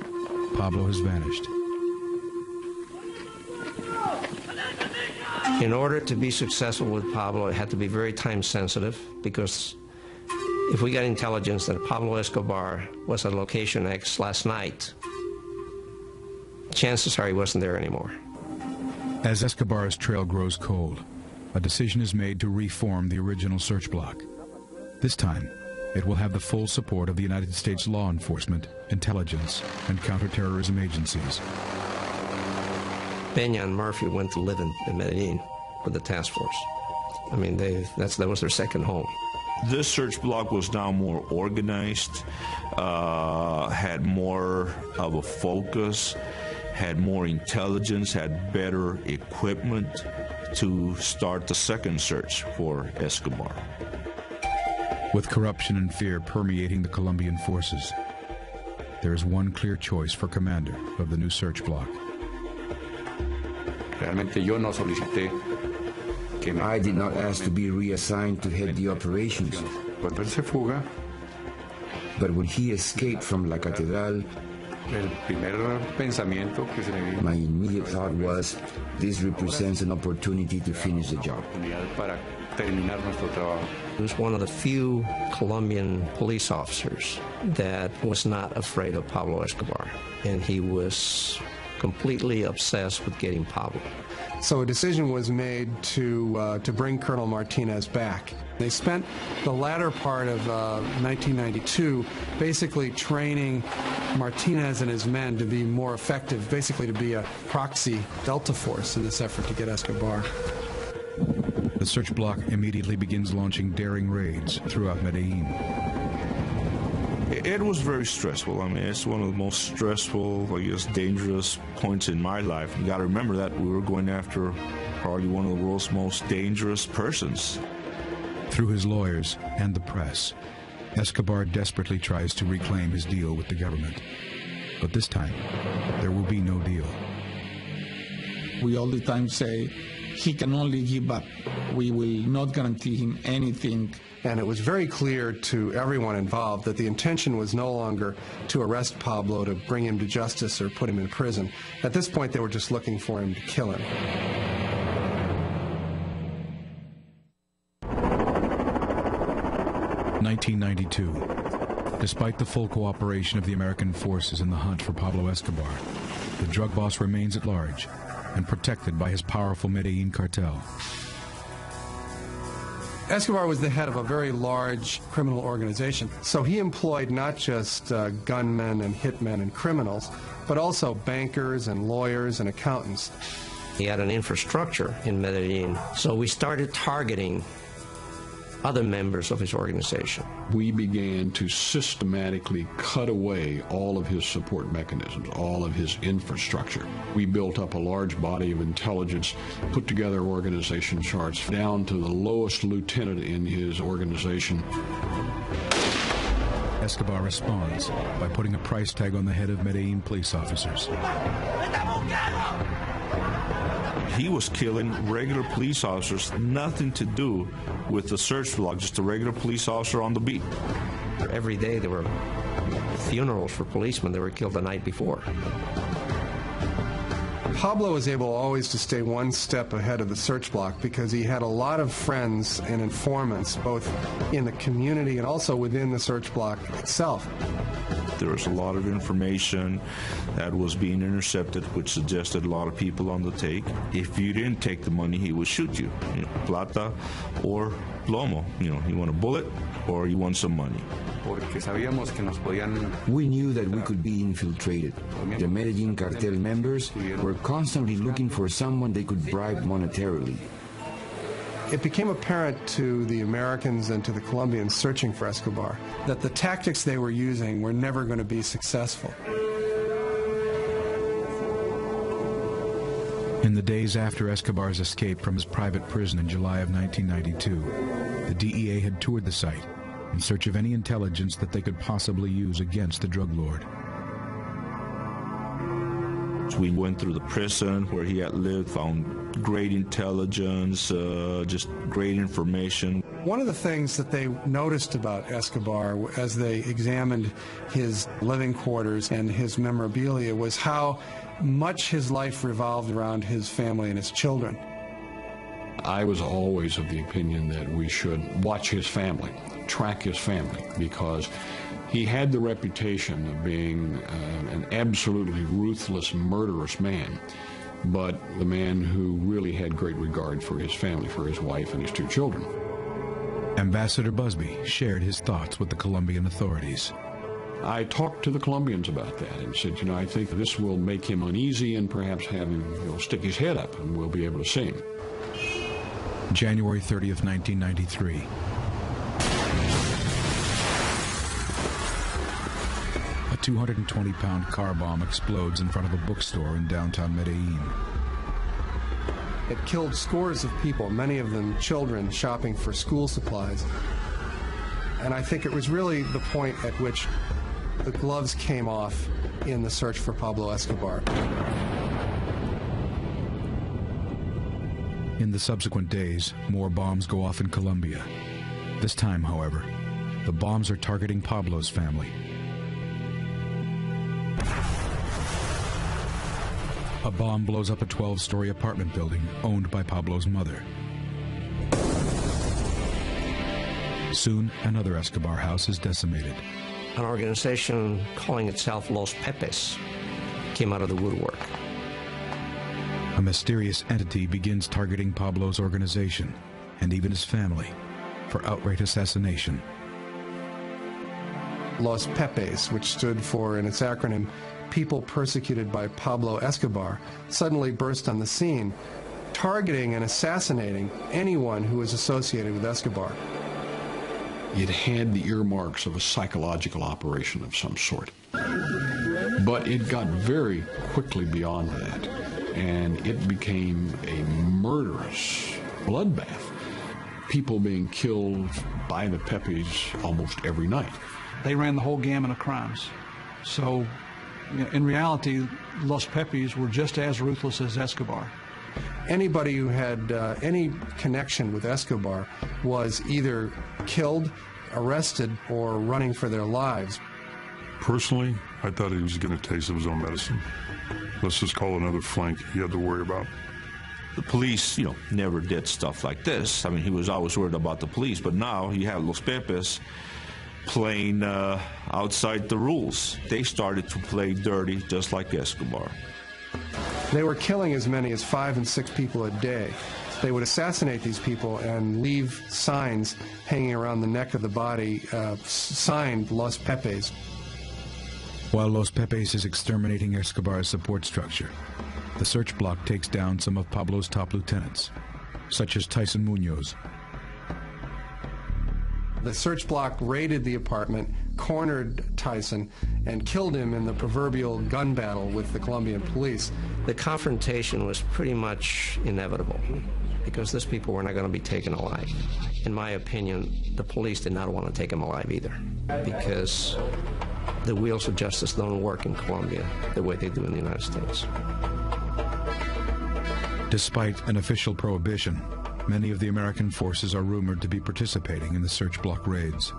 [SPEAKER 1] Pablo has vanished.
[SPEAKER 8] In order to be successful with Pablo, it had to be very time sensitive, because if we got intelligence that Pablo Escobar was at location X last night, chances are he wasn't there anymore.
[SPEAKER 1] As Escobar's trail grows cold, a decision is made to reform the original search block. This time, it will have the full support of the United States law enforcement, intelligence, and counterterrorism agencies.
[SPEAKER 8] Peña and Murphy went to live in Medellin with the task force. I mean, that was their second home.
[SPEAKER 2] This search block was now more organized, had more of a focus, had more intelligence, had better equipment to start the second search for Escobar.
[SPEAKER 1] With corruption and fear permeating the Colombian forces, there is one clear choice for commander of the new search block.
[SPEAKER 9] I did not ask to be reassigned to head the operations. But when he escaped from La Catedral, my immediate thought was, this represents an opportunity to finish the job.
[SPEAKER 8] He was one of the few Colombian police officers that was not afraid of Pablo Escobar. And he was completely obsessed with getting Pablo.
[SPEAKER 7] So a decision was made to bring Colonel Martinez back. They spent the latter part of 1992 basically training Martinez and his men to be more effective, basically to be a proxy Delta force in this effort to get Escobar.
[SPEAKER 1] The search block immediately begins launching daring raids throughout Medellin.
[SPEAKER 2] It was very stressful. I mean, it's one of the most stressful, I guess, dangerous points in my life. You got to remember that we were going after probably one of the world's most dangerous persons.
[SPEAKER 1] Through his lawyers and the press, Escobar desperately tries to reclaim his deal with the government. But this time, there will be no deal.
[SPEAKER 3] We all the time say, he can only give up. We will not guarantee him anything.
[SPEAKER 7] And it was very clear to everyone involved that the intention was no longer to arrest Pablo, to bring him to justice or put him in prison. At this point, they were just looking for him to kill him.
[SPEAKER 1] (1992). Despite the full cooperation of the American forces in the hunt for Pablo Escobar, the drug boss remains at large and protected by his powerful Medellin cartel.
[SPEAKER 7] Escobar was the head of a very large criminal organization, so he employed not just gunmen and hitmen and criminals, but also bankers and lawyers and accountants.
[SPEAKER 8] He had an infrastructure in Medellin, so we started targeting other members of his organization.
[SPEAKER 5] We began to systematically cut away all of his support mechanisms, all of his infrastructure. We built up a large body of intelligence, put together organization charts down to the lowest lieutenant in his organization.
[SPEAKER 1] Escobar responds by putting a price tag on the head of Medellin police officers.
[SPEAKER 2] He was killing regular police officers, nothing to do with the search block, just a regular police officer on the beat.
[SPEAKER 8] Every day there were funerals for policemen that were killed the night before.
[SPEAKER 7] Pablo was able always to stay one step ahead of the search block because he had a lot of friends and informants, both in the community and also within the search block itself.
[SPEAKER 2] There was a lot of information that was being intercepted, which suggested a lot of people on the take. If you didn't take the money, he would shoot you. Plata or plomo. You want a bullet or you want some money.
[SPEAKER 9] We knew that we could be infiltrated. The Medellin cartel members were constantly looking for someone they could bribe monetarily.
[SPEAKER 7] It became apparent to the Americans and to the Colombians searching for Escobar that the tactics they were using were never going to be successful.
[SPEAKER 1] In the days after Escobar's escape from his private prison in July of 1992, the DEA had toured the site in search of any intelligence that they could possibly use against the drug lord.
[SPEAKER 2] We went through the prison where he had lived, found great intelligence, just great information.
[SPEAKER 7] One of the things that they noticed about Escobar as they examined his living quarters and his memorabilia was how much his life revolved around his family and his children.
[SPEAKER 5] I was always of the opinion that we should watch his family, track his family, because he had the reputation of being an absolutely ruthless, murderous man, but the man who really had great regard for his family, for his wife and his two children.
[SPEAKER 1] Ambassador Busby shared his thoughts with the Colombian authorities.
[SPEAKER 5] I talked to the Colombians about that and said, I think this will make him uneasy and perhaps have him stick his head up and we'll be able to see him.
[SPEAKER 1] January 30th, 1993. A 220-pound car bomb explodes in front of a bookstore in downtown Medellin.
[SPEAKER 7] It killed scores of people, many of them children shopping for school supplies. And I think it was really the point at which the gloves came off in the search for Pablo Escobar.
[SPEAKER 1] In the subsequent days, more bombs go off in Colombia. This time, however, the bombs are targeting Pablo's family. A bomb blows up a 12-story apartment building owned by Pablo's mother. Soon, another Escobar house is decimated.
[SPEAKER 8] An organization calling itself Los Pepes came out of the woodwork.
[SPEAKER 1] A mysterious entity begins targeting Pablo's organization and even his family for outright assassination.
[SPEAKER 7] Los Pepes, which stood for, in its acronym, People Persecuted by Pablo Escobar, suddenly burst on the scene, targeting and assassinating anyone who was associated with Escobar.
[SPEAKER 5] It had the earmarks of a psychological operation of some sort. But it got very quickly beyond that, and it became a murderous bloodbath. People being killed by the Pepes almost every night.
[SPEAKER 15] They ran the whole gamut of crimes. So, in reality, Los Pepes were just as ruthless as Escobar.
[SPEAKER 7] Anybody who had any connection with Escobar was either killed, arrested, or running for their lives.
[SPEAKER 13] Personally, I thought he was getting a taste of his own medicine. Let's just call it another flank he had to worry about.
[SPEAKER 2] The police, never did stuff like this. I mean, he was always worried about the police, but now you have Los Pepes playing outside the rules. They started to play dirty just like Escobar.
[SPEAKER 7] They were killing as many as 5 and 6 people a day. They would assassinate these people and leave signs hanging around the neck of the body, signed Los Pepes.
[SPEAKER 1] While Los Pepes is exterminating Escobar's support structure, the search block takes down some of Pablo's top lieutenants, such as Tyson Munoz.
[SPEAKER 7] The search block raided the apartment, cornered Tyson, and killed him in the proverbial gun battle with the Colombian police.
[SPEAKER 8] The confrontation was pretty much inevitable because these people were not going to be taken alive. In my opinion, the police did not want to take them alive either because the wheels of justice don't work in Colombia the way they do in the United States.
[SPEAKER 1] Despite an official prohibition, many of the American forces are rumored to be participating in the search block raids.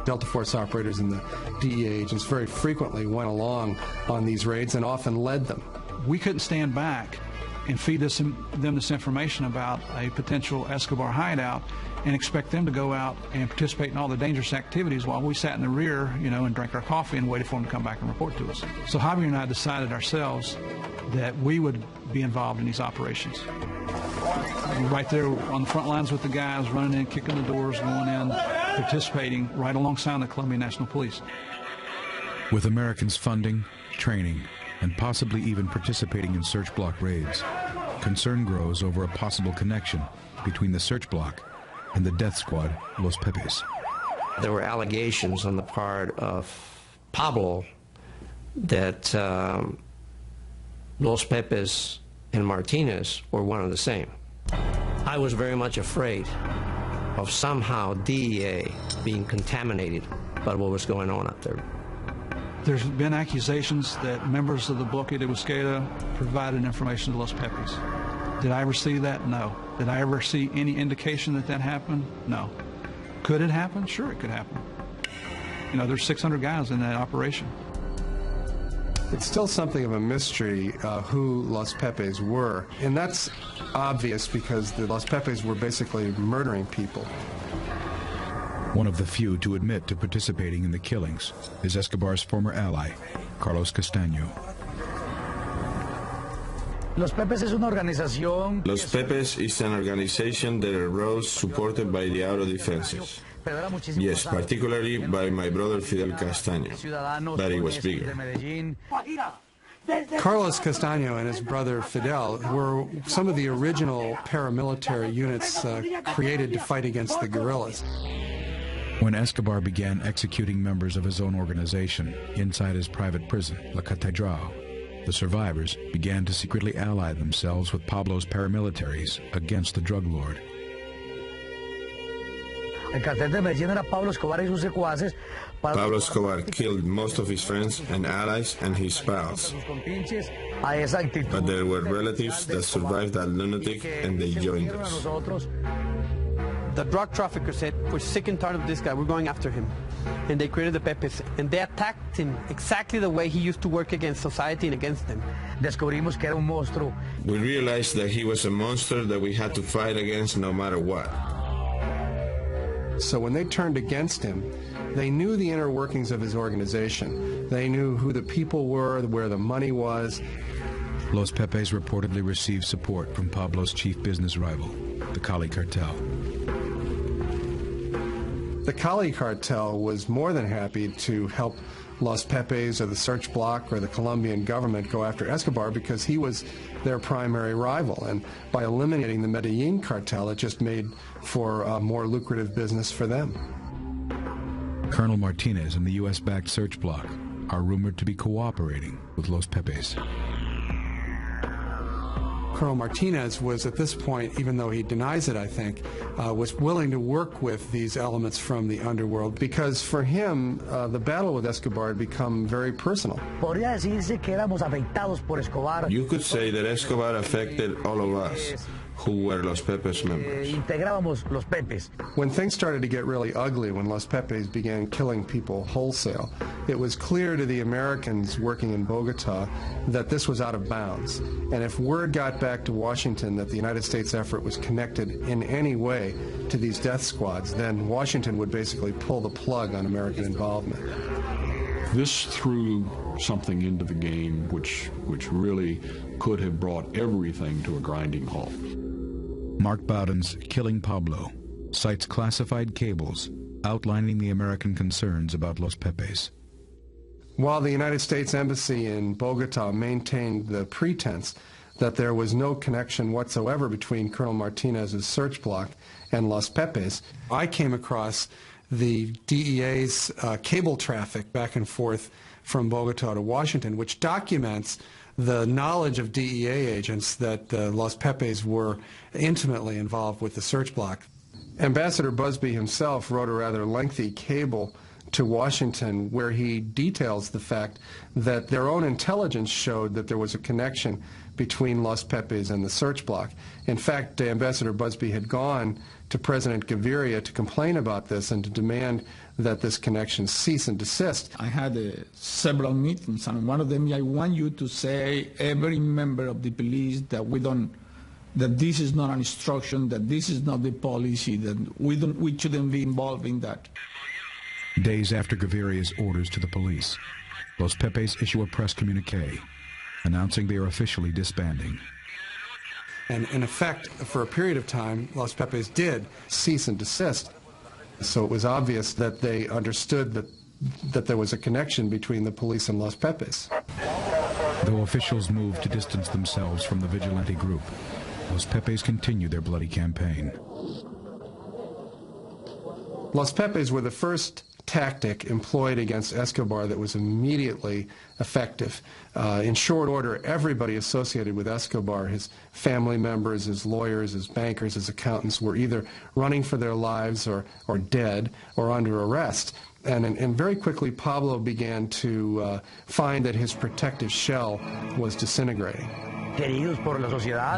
[SPEAKER 7] Delta Force operators and the DEA agents very frequently went along on these raids and often led them.
[SPEAKER 15] We couldn't stand back and feed them this information about a potential Escobar hideout and expect them to go out and participate in all the dangerous activities while we sat in the rear, and drank our coffee and waited for them to come back and report to us. So Javier and I decided ourselves that we would be involved in these operations. We're right there on the front lines with the guys, running in, kicking the doors, going in, participating right alongside the Colombian National Police.
[SPEAKER 1] With Americans funding, training, and possibly even participating in search block raids, concern grows over a possible connection between the search block and the death squad, Los Pepes.
[SPEAKER 8] There were allegations on the part of Pablo that Los Pepes and Martinez were one and the same. I was very much afraid of somehow DEA being contaminated by what was going on out there.
[SPEAKER 15] There's been accusations that members of the Bloque de Busqueda provided information to Los Pepes. Did I ever see that? No. Did I ever see any indication that that happened? No. Could it happen? Sure, it could happen. There's 600 guys in that operation.
[SPEAKER 7] It's still something of a mystery who Los Pepes were, and that's obvious because the Los Pepes were basically murdering people.
[SPEAKER 1] One of the few to admit to participating in the killings is Escobar's former ally, Carlos Castaño.
[SPEAKER 4] Los Pepes is an organization that arose supported by the autodefenses. Yes, particularly by my brother Fidel Castaño, but it was bigger.
[SPEAKER 7] Carlos Castaño and his brother Fidel were some of the original paramilitary units created to fight against the guerrillas.
[SPEAKER 1] When Escobar began executing members of his own organization inside his private prison, La Catedral, the survivors began to secretly ally themselves with Pablo's paramilitaries against the drug lord.
[SPEAKER 4] Pablo Escobar killed most of his friends and allies and his pals. But there were relatives that survived that lunatic and they joined us.
[SPEAKER 6] The drug trafficker said, we're sick and tired of this guy, we're going after him. And they created the Pepes, and they attacked him exactly the way he used to work against society and against them.
[SPEAKER 4] We realized that he was a monster that we had to fight against no matter what.
[SPEAKER 7] So when they turned against him, they knew the inner workings of his organization. They knew who the people were, where the money was.
[SPEAKER 1] Los Pepes reportedly received support from Pablo's chief business rival, the Cali cartel.
[SPEAKER 7] The Cali cartel was more than happy to help Los Pepes or the Search Bloc or the Colombian government go after Escobar because he was their primary rival. And by eliminating the Medellin cartel, it just made for a more lucrative business for them.
[SPEAKER 1] Colonel Martinez and the U.S.-backed Search Bloc are rumored to be cooperating with Los Pepes.
[SPEAKER 7] Colonel Martinez was at this point, even though he denies it, I think, was willing to work with these elements from the underworld because for him, the battle with Escobar had become very personal.
[SPEAKER 4] You could say that Escobar affected all of us who were Los Pepes members.
[SPEAKER 7] When things started to get really ugly, when Los Pepes began killing people wholesale, it was clear to the Americans working in Bogota that this was out of bounds. And if word got back to Washington that the United States effort was connected in any way to these death squads, then Washington would basically pull the plug on American involvement.
[SPEAKER 5] This threw something into the game which really could have brought everything to a grinding halt.
[SPEAKER 1] Mark Bowden's Killing Pablo cites classified cables outlining the American concerns about Los Pepes.
[SPEAKER 7] While the United States Embassy in Bogota maintained the pretense that there was no connection whatsoever between Colonel Martinez's Search Bloc and Los Pepes, I came across the DEA's cable traffic back and forth from Bogota to Washington, which documents the knowledge of DEA agents that Los Pepes were intimately involved with the Search Bloc. Ambassador Busby himself wrote a rather lengthy cable to Washington where he details the fact that their own intelligence showed that there was a connection between Los Pepes and the Search Bloc. In fact, Ambassador Busby had gone to President Gaviria to complain about this and to demand that this connection cease and desist.
[SPEAKER 3] I had several meetings, and one of them, I want you to say, every member of the police, that this is not an instruction, that this is not the policy, that we shouldn't be involved in that.
[SPEAKER 1] Days after Gaviria's orders to the police, Los Pepes issue a press communique announcing they are officially disbanding.
[SPEAKER 7] And in effect, for a period of time, Los Pepes did cease and desist. So it was obvious that they understood that there was a connection between the police and Los Pepes.
[SPEAKER 1] Though officials moved to distance themselves from the vigilante group, Los Pepes continued their bloody campaign.
[SPEAKER 7] Los Pepes were the first tactic employed against Escobar that was immediately effective. In short order, everybody associated with Escobar, his family members, his lawyers, his bankers, his accountants, were either running for their lives or dead or under arrest. And very quickly, Pablo began to find that his protective shell was disintegrating.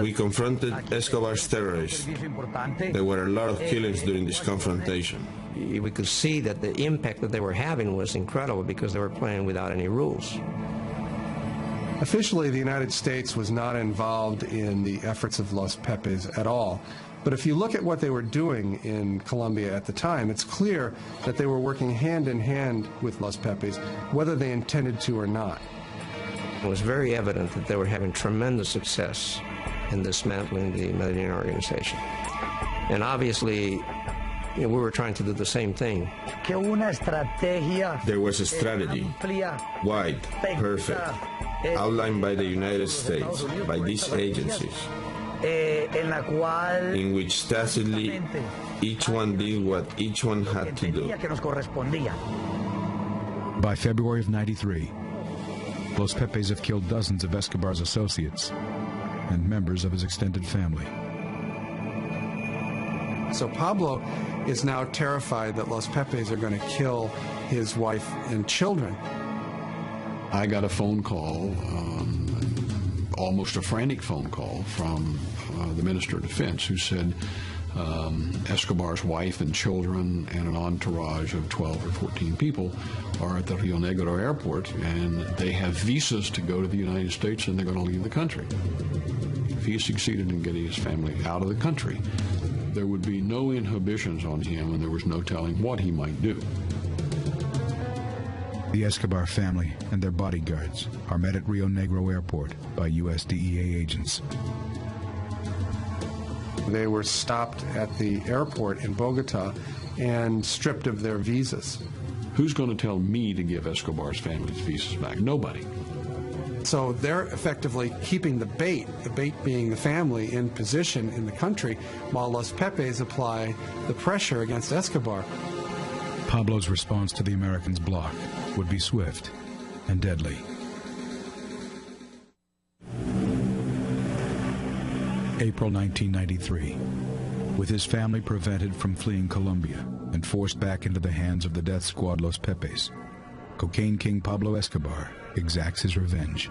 [SPEAKER 4] We confronted Escobar's terrorists. There were a lot of killings during this confrontation.
[SPEAKER 8] We could see that the impact that they were having was incredible because they were playing without any rules.
[SPEAKER 7] Officially, the United States was not involved in the efforts of Los Pepes at all. But if you look at what they were doing in Colombia at the time, it's clear that they were working hand in hand with Los Pepes, whether they intended to or not.
[SPEAKER 8] It was very evident that they were having tremendous success in dismantling the Medellin organization. And obviously, we were trying to do the same thing.
[SPEAKER 4] There was a strategy, wide, perfect, outlined by the United States, by these agencies, in which tacitly each one did what each one had to do.
[SPEAKER 1] By February of '93, Los Pepes have killed dozens of Escobar's associates and members of his extended family.
[SPEAKER 7] So Pablo is now terrified that Los Pepes are going to kill his wife and children.
[SPEAKER 5] I got a phone call, almost a frantic phone call from the Minister of Defense, who said Escobar's wife and children and an entourage of 12 or 14 people are at the Rio Negro airport, and they have visas to go to the United States, and they're going to leave the country. If he succeeded in getting his family out of the country, there would be no inhibitions on him, and there was no telling what he might do.
[SPEAKER 1] The Escobar family and their bodyguards are met at Rio Negro Airport by U.S. DEA agents.
[SPEAKER 7] They were stopped at the airport in Bogota and stripped of their visas.
[SPEAKER 5] Who's going to tell me to give Escobar's family's visas back? Nobody.
[SPEAKER 7] So they're effectively keeping the bait being the family, in position in the country, while Los Pepes apply the pressure against Escobar.
[SPEAKER 1] Pablo's response to the Americans' block would be swift and deadly. April 1993. With his family prevented from fleeing Colombia and forced back into the hands of the death squad Los Pepes, cocaine king Pablo Escobar exacts his revenge.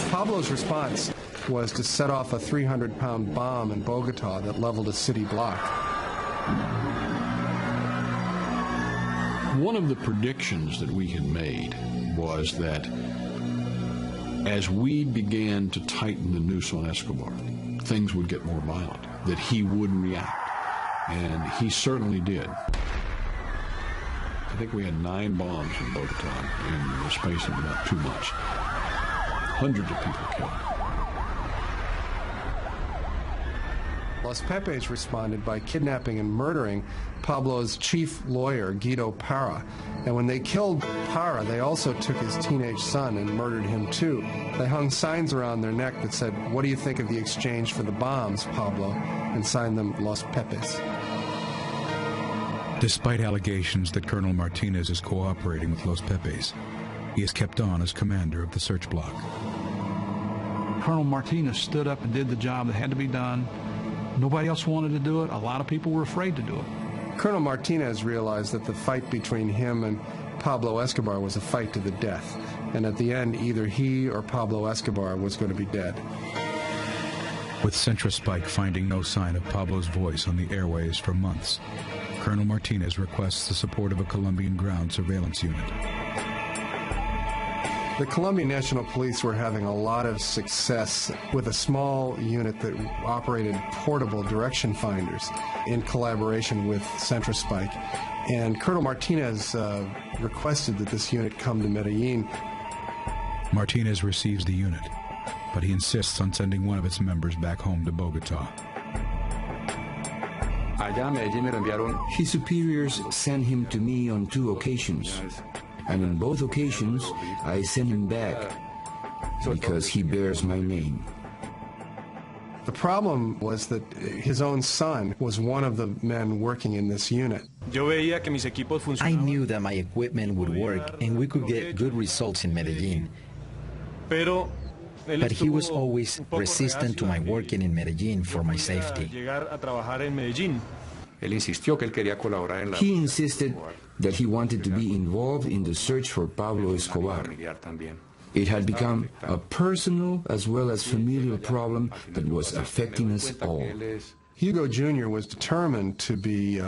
[SPEAKER 7] Pablo's response was to set off a 300-pound bomb in Bogota that leveled a city block.
[SPEAKER 5] One of the predictions that we had made was that as we began to tighten the noose on Escobar, things would get more violent, that he would react. And he certainly did. I think we had 9 bombs in Bogota in the space of about 2 months. Hundreds of people killed.
[SPEAKER 7] Los Pepes responded by kidnapping and murdering Pablo's chief lawyer, Guido Parra. And when they killed Parra, they also took his teenage son and murdered him too. They hung signs around their neck that said, "What do you think of the exchange for the bombs, Pablo?" and signed them Los Pepes.
[SPEAKER 1] Despite allegations that Colonel Martinez is cooperating with Los Pepes, he is kept on as commander of the search block.
[SPEAKER 15] Colonel Martinez stood up and did the job that had to be done. Nobody else wanted to do it. A lot of people were afraid to do it.
[SPEAKER 7] Colonel Martinez realized that the fight between him and Pablo Escobar was a fight to the death. And at the end, either he or Pablo Escobar was going to be dead.
[SPEAKER 1] With Centra Spike finding no sign of Pablo's voice on the airways for months, Colonel Martinez requests the support of a Colombian ground surveillance unit.
[SPEAKER 7] The Colombian National Police were having a lot of success with a small unit that operated portable direction finders in collaboration with Centra Spike. And Colonel Martinez requested that this unit come to Medellin.
[SPEAKER 1] Martinez receives the unit, but he insists on sending one of its members back home to Bogota.
[SPEAKER 9] His superiors sent him to me on 2 occasions. And on both occasions, I sent him back because he bears my name.
[SPEAKER 7] The problem was that his own son was one of the men working in this unit.
[SPEAKER 16] I knew that my equipment would work and we could get good results in Medellin. But he was always resistant to my working in Medellin for my safety.
[SPEAKER 9] He insisted that he wanted to be involved in the search for Pablo Escobar. It had become a personal as well as familial problem that was affecting us all.
[SPEAKER 7] Hugo Jr. was determined to be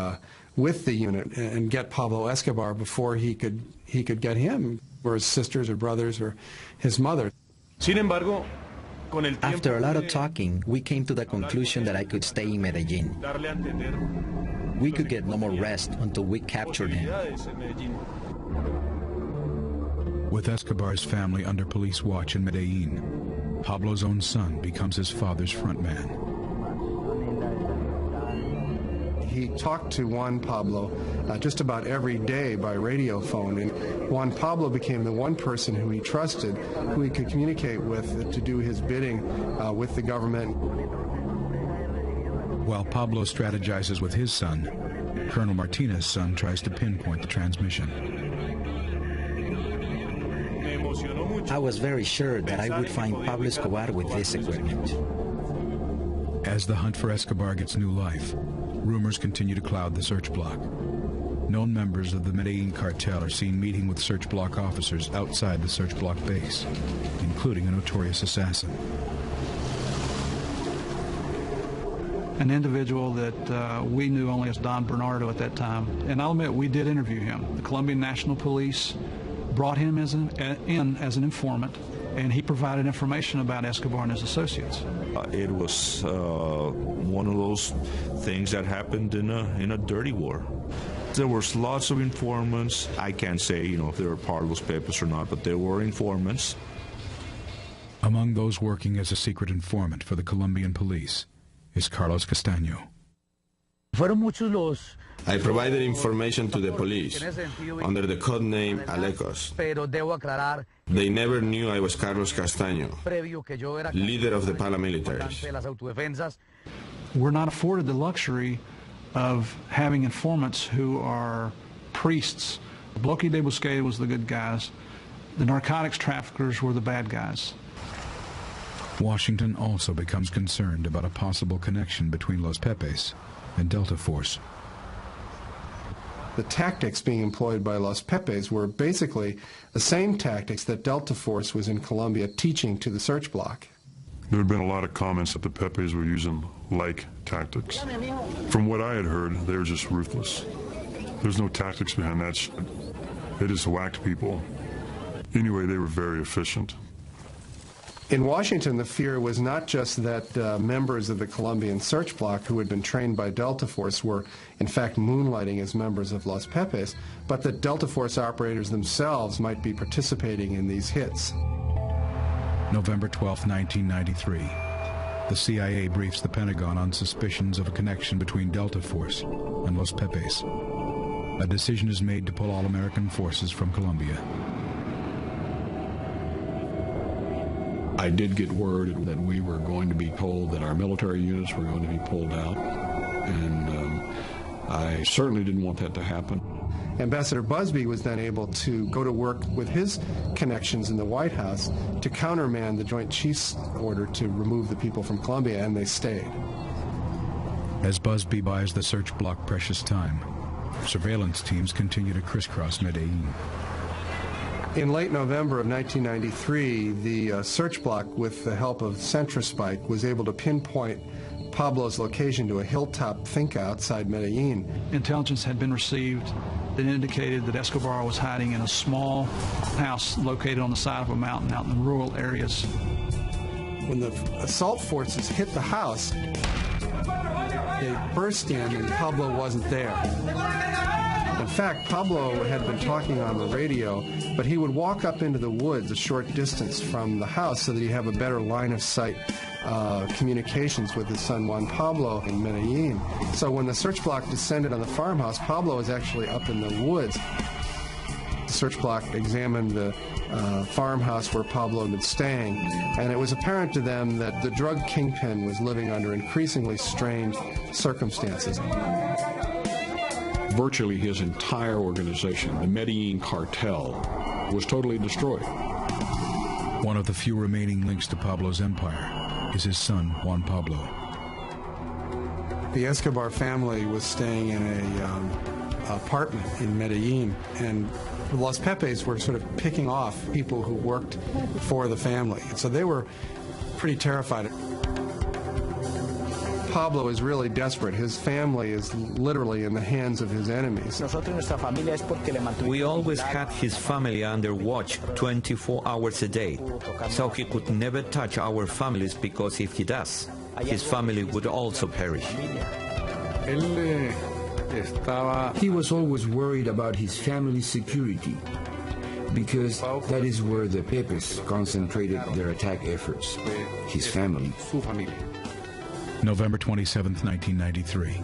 [SPEAKER 7] with the unit and get Pablo Escobar before he could get him, or his sisters or brothers or his mother.
[SPEAKER 16] After a lot of talking, we came to the conclusion that I could stay in Medellin. We could get no more rest until we captured him.
[SPEAKER 1] With Escobar's family under police watch in Medellin, Pablo's own son becomes his father's front man.
[SPEAKER 7] He talked to Juan Pablo just about every day by radio phone, and Juan Pablo became the one person who he trusted, who he could communicate with to do his bidding with the government.
[SPEAKER 1] While Pablo strategizes with his son, Colonel Martinez's son tries to pinpoint the transmission.
[SPEAKER 16] I was very sure that I would find Pablo Escobar with this equipment.
[SPEAKER 1] As the hunt for Escobar gets new life, rumors continue to cloud the search block. Known members of the Medellin cartel are seen meeting with search block officers outside the search block base, including a notorious assassin.
[SPEAKER 15] An individual that we knew only as Don Bernardo at that time. And I'll admit, we did interview him. The Colombian National Police brought him in as an informant, and he provided information about Escobar and his associates.
[SPEAKER 2] It was one of those things that happened in a dirty war. There was lots of informants. I can't say, if they were part of Los Pepes or not, but there were informants.
[SPEAKER 1] Among those working as a secret informant for the Colombian police is Carlos Castaño.
[SPEAKER 4] I provided information to the police under the code name Alecos. They never knew I was Carlos Castaño, leader of the paramilitaries.
[SPEAKER 15] We're not afforded the luxury of having informants who are priests. Bloque de Busquets was the good guys. The narcotics traffickers were the bad guys.
[SPEAKER 1] Washington also becomes concerned about a possible connection between Los Pepes and Delta Force.
[SPEAKER 7] The tactics being employed by Los Pepes were basically the same tactics that Delta Force was in Colombia teaching to the search block.
[SPEAKER 13] There had been a lot of comments that the Pepes were using like tactics. From what I had heard, they were just ruthless. There's no tactics behind that shit. They just whacked people. Anyway, they were very efficient.
[SPEAKER 7] In Washington, the fear was not just that members of the Colombian search block who had been trained by Delta Force were, in fact, moonlighting as members of Los Pepes, but that Delta Force operators themselves might be participating in these hits.
[SPEAKER 1] November 12, 1993. The CIA briefs the Pentagon on suspicions of a connection between Delta Force and Los Pepes. A decision is made to pull all American forces from Colombia.
[SPEAKER 5] I did get word that we were going to be told that our military units were going to be pulled out, and I certainly didn't want that to happen.
[SPEAKER 7] Ambassador Busby was then able to go to work with his connections in the White House to countermand the Joint Chiefs order to remove the people from Colombia, and they stayed.
[SPEAKER 1] As Busby buys the search block precious time, surveillance teams continue to crisscross Medellin.
[SPEAKER 7] In late November of 1993, the search block, with the help of Centrospike, was able to pinpoint Pablo's location to a hilltop finca outside Medellin.
[SPEAKER 15] Intelligence had been received that indicated that Escobar was hiding in a small house located on the side of a mountain out in the rural areas.
[SPEAKER 7] When the assault forces hit the house, they burst in and Pablo wasn't there. In fact, Pablo had been talking on the radio, but he would walk up into the woods a short distance from the house so that he'd have a better line of sight communications with his son Juan Pablo in Medellin. So when the search block descended on the farmhouse, Pablo was actually up in the woods. The search block examined the farmhouse where Pablo had been staying, and it was apparent to them that the drug kingpin was living under increasingly strange circumstances.
[SPEAKER 5] Virtually his entire organization, the Medellin cartel, was totally destroyed.
[SPEAKER 1] One of the few remaining links to Pablo's empire is his son, Juan Pablo.
[SPEAKER 7] The Escobar family was staying in an apartment in Medellin, and the Los Pepes were sort of picking off people who worked for the family. So they were pretty terrified. Pablo is really desperate. His family is literally in the hands of his enemies.
[SPEAKER 14] We always had his family under watch 24 hours a day, so he could never touch our families, because if he does, his family would also perish.
[SPEAKER 9] He was always worried about his family's security, because that is where the Pepes concentrated their attack efforts, his family.
[SPEAKER 1] November 27, 1993.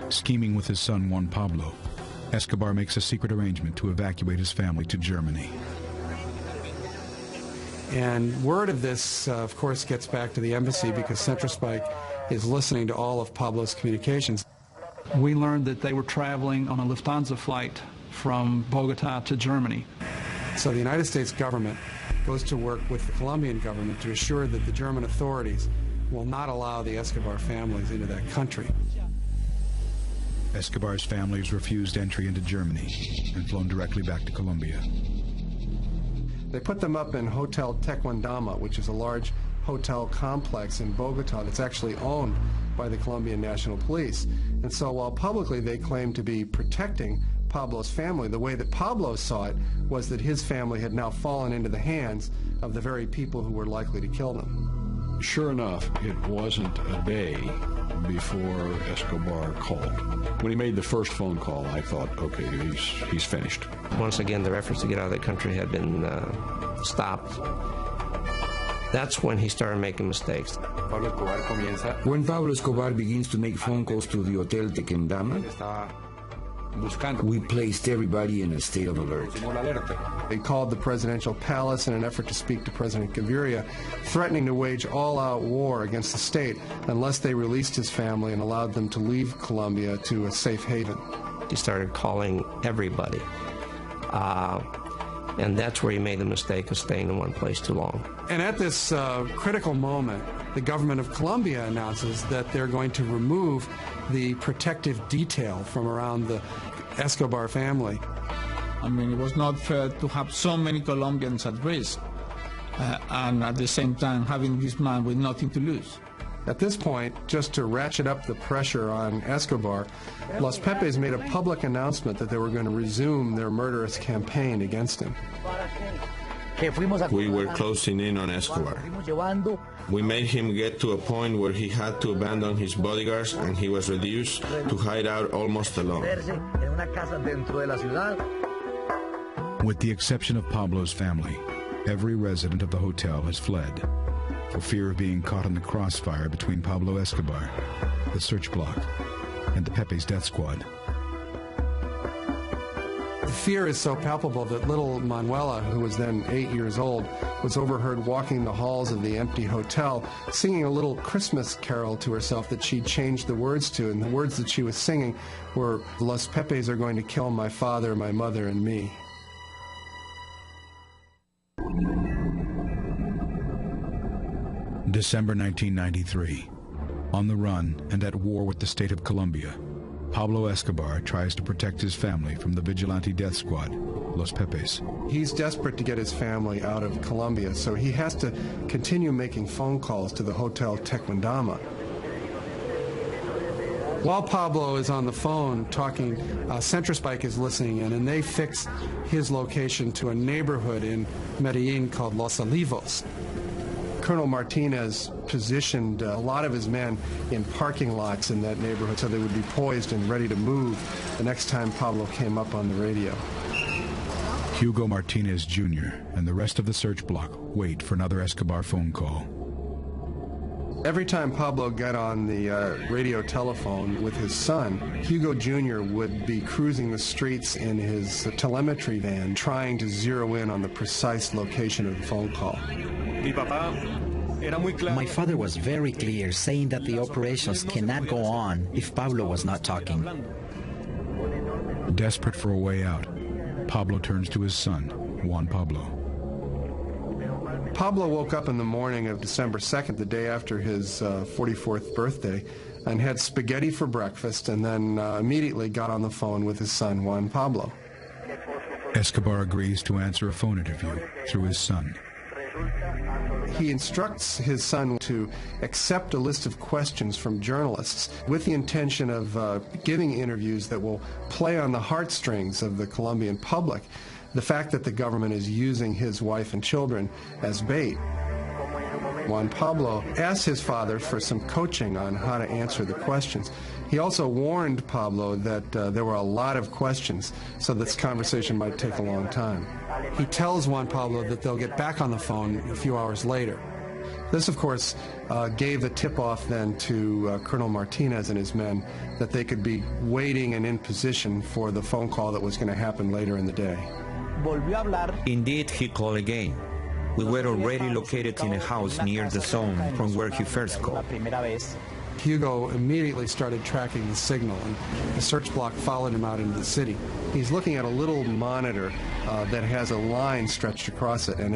[SPEAKER 1] Scheming with his son Juan Pablo, Escobar makes a secret arrangement to evacuate his family to Germany.
[SPEAKER 7] And word of this, of course, gets back to the embassy, because Centrospike is listening to all of Pablo's communications.
[SPEAKER 15] We learned that they were traveling on a Lufthansa flight from Bogota to Germany.
[SPEAKER 7] So the United States government goes to work with the Colombian government to assure that the German authorities will not allow the Escobar families into that country.
[SPEAKER 1] Escobar's family is refused entry into Germany and flown directly back to Colombia.
[SPEAKER 7] They put them up in Hotel Tequendama, which is a large hotel complex in Bogota that's actually owned by the Colombian National Police. And so while publicly they claimed to be protecting Pablo's family, the way that Pablo saw it was that his family had now fallen into the hands of the very people who were likely to kill them.
[SPEAKER 5] Sure enough, it wasn't a day before Escobar called. When he made the first phone call, I thought, okay, he's finished.
[SPEAKER 8] Once again, their efforts to get out of the country had been stopped. That's when he started making mistakes.
[SPEAKER 9] When Pablo Escobar begins to make phone calls to the Hotel Tequendama, we placed everybody in a state of alert.
[SPEAKER 7] They called the presidential palace in an effort to speak to President Gaviria, threatening to wage all-out war against the state unless they released his family and allowed them to leave Colombia to a safe haven.
[SPEAKER 8] He started calling everybody. And that's where he made the mistake of staying in one place too long.
[SPEAKER 7] And at this critical moment, the government of Colombia announces that they're going to remove the protective detail from around the Escobar family.
[SPEAKER 3] I mean, it was not fair to have so many Colombians at risk and at the same time having this man with nothing to lose.
[SPEAKER 7] At this point, just to ratchet up the pressure on Escobar, Los Pepes made a public announcement that they were going to resume their murderous campaign against him.
[SPEAKER 4] We were closing in on Escobar. We made him get to a point where he had to abandon his bodyguards and he was reduced to hide out almost alone.
[SPEAKER 1] With the exception of Pablo's family, every resident of the hotel has fled for fear of being caught in the crossfire between Pablo Escobar, the search block, and the Pepe's death squad.
[SPEAKER 7] The fear is so palpable that little Manuela, who was then 8 years old, was overheard walking the halls of the empty hotel, singing a little Christmas carol to herself that she'd changed the words to, and the words that she was singing were, "Los Pepes are going to kill my father, my mother, and me."
[SPEAKER 1] December 1993. On the run and at war with the state of Colombia, Pablo Escobar tries to protect his family from the vigilante death squad, Los Pepes.
[SPEAKER 7] He's desperate to get his family out of Colombia, so he has to continue making phone calls to the Hotel Tequendama. While Pablo is on the phone talking, Centrospike is listening in, and they fix his location to a neighborhood in Medellin called Los Olivos. Colonel Martinez positioned a lot of his men in parking lots in that neighborhood so they would be poised and ready to move the next time Pablo came up on the radio.
[SPEAKER 1] Hugo Martinez Jr. and the rest of the search block wait for another Escobar phone call.
[SPEAKER 7] Every time Pablo got on the radio telephone with his son, Hugo Jr. would be cruising the streets in his telemetry van trying to zero in on the precise location of the phone call.
[SPEAKER 16] My father was very clear, saying that the operations cannot go on if Pablo was not talking.
[SPEAKER 1] Desperate for a way out, Pablo turns to his son, Juan Pablo.
[SPEAKER 7] Pablo woke up in the morning of December 2nd, the day after his 44th birthday, and had spaghetti for breakfast, and then immediately got on the phone with his son, Juan Pablo.
[SPEAKER 1] Escobar agrees to answer a phone interview through his son.
[SPEAKER 7] He instructs his son to accept a list of questions from journalists with the intention of giving interviews that will play on the heartstrings of the Colombian public. The fact that the government is using his wife and children as bait. Juan Pablo asked his father for some coaching on how to answer the questions. He also warned Pablo that there were a lot of questions, so this conversation might take a long time. He tells Juan Pablo that they'll get back on the phone a few hours later. This, of course, gave the tip-off then to Colonel Martinez and his men that they could be waiting and in position for the phone call that was going to happen later in the day.
[SPEAKER 14] Indeed, he called again. We were already located in a house near the zone from where he first called.
[SPEAKER 7] Hugo immediately started tracking the signal, and the search block followed him out into the city. He's looking at a little monitor that has a line stretched across it, and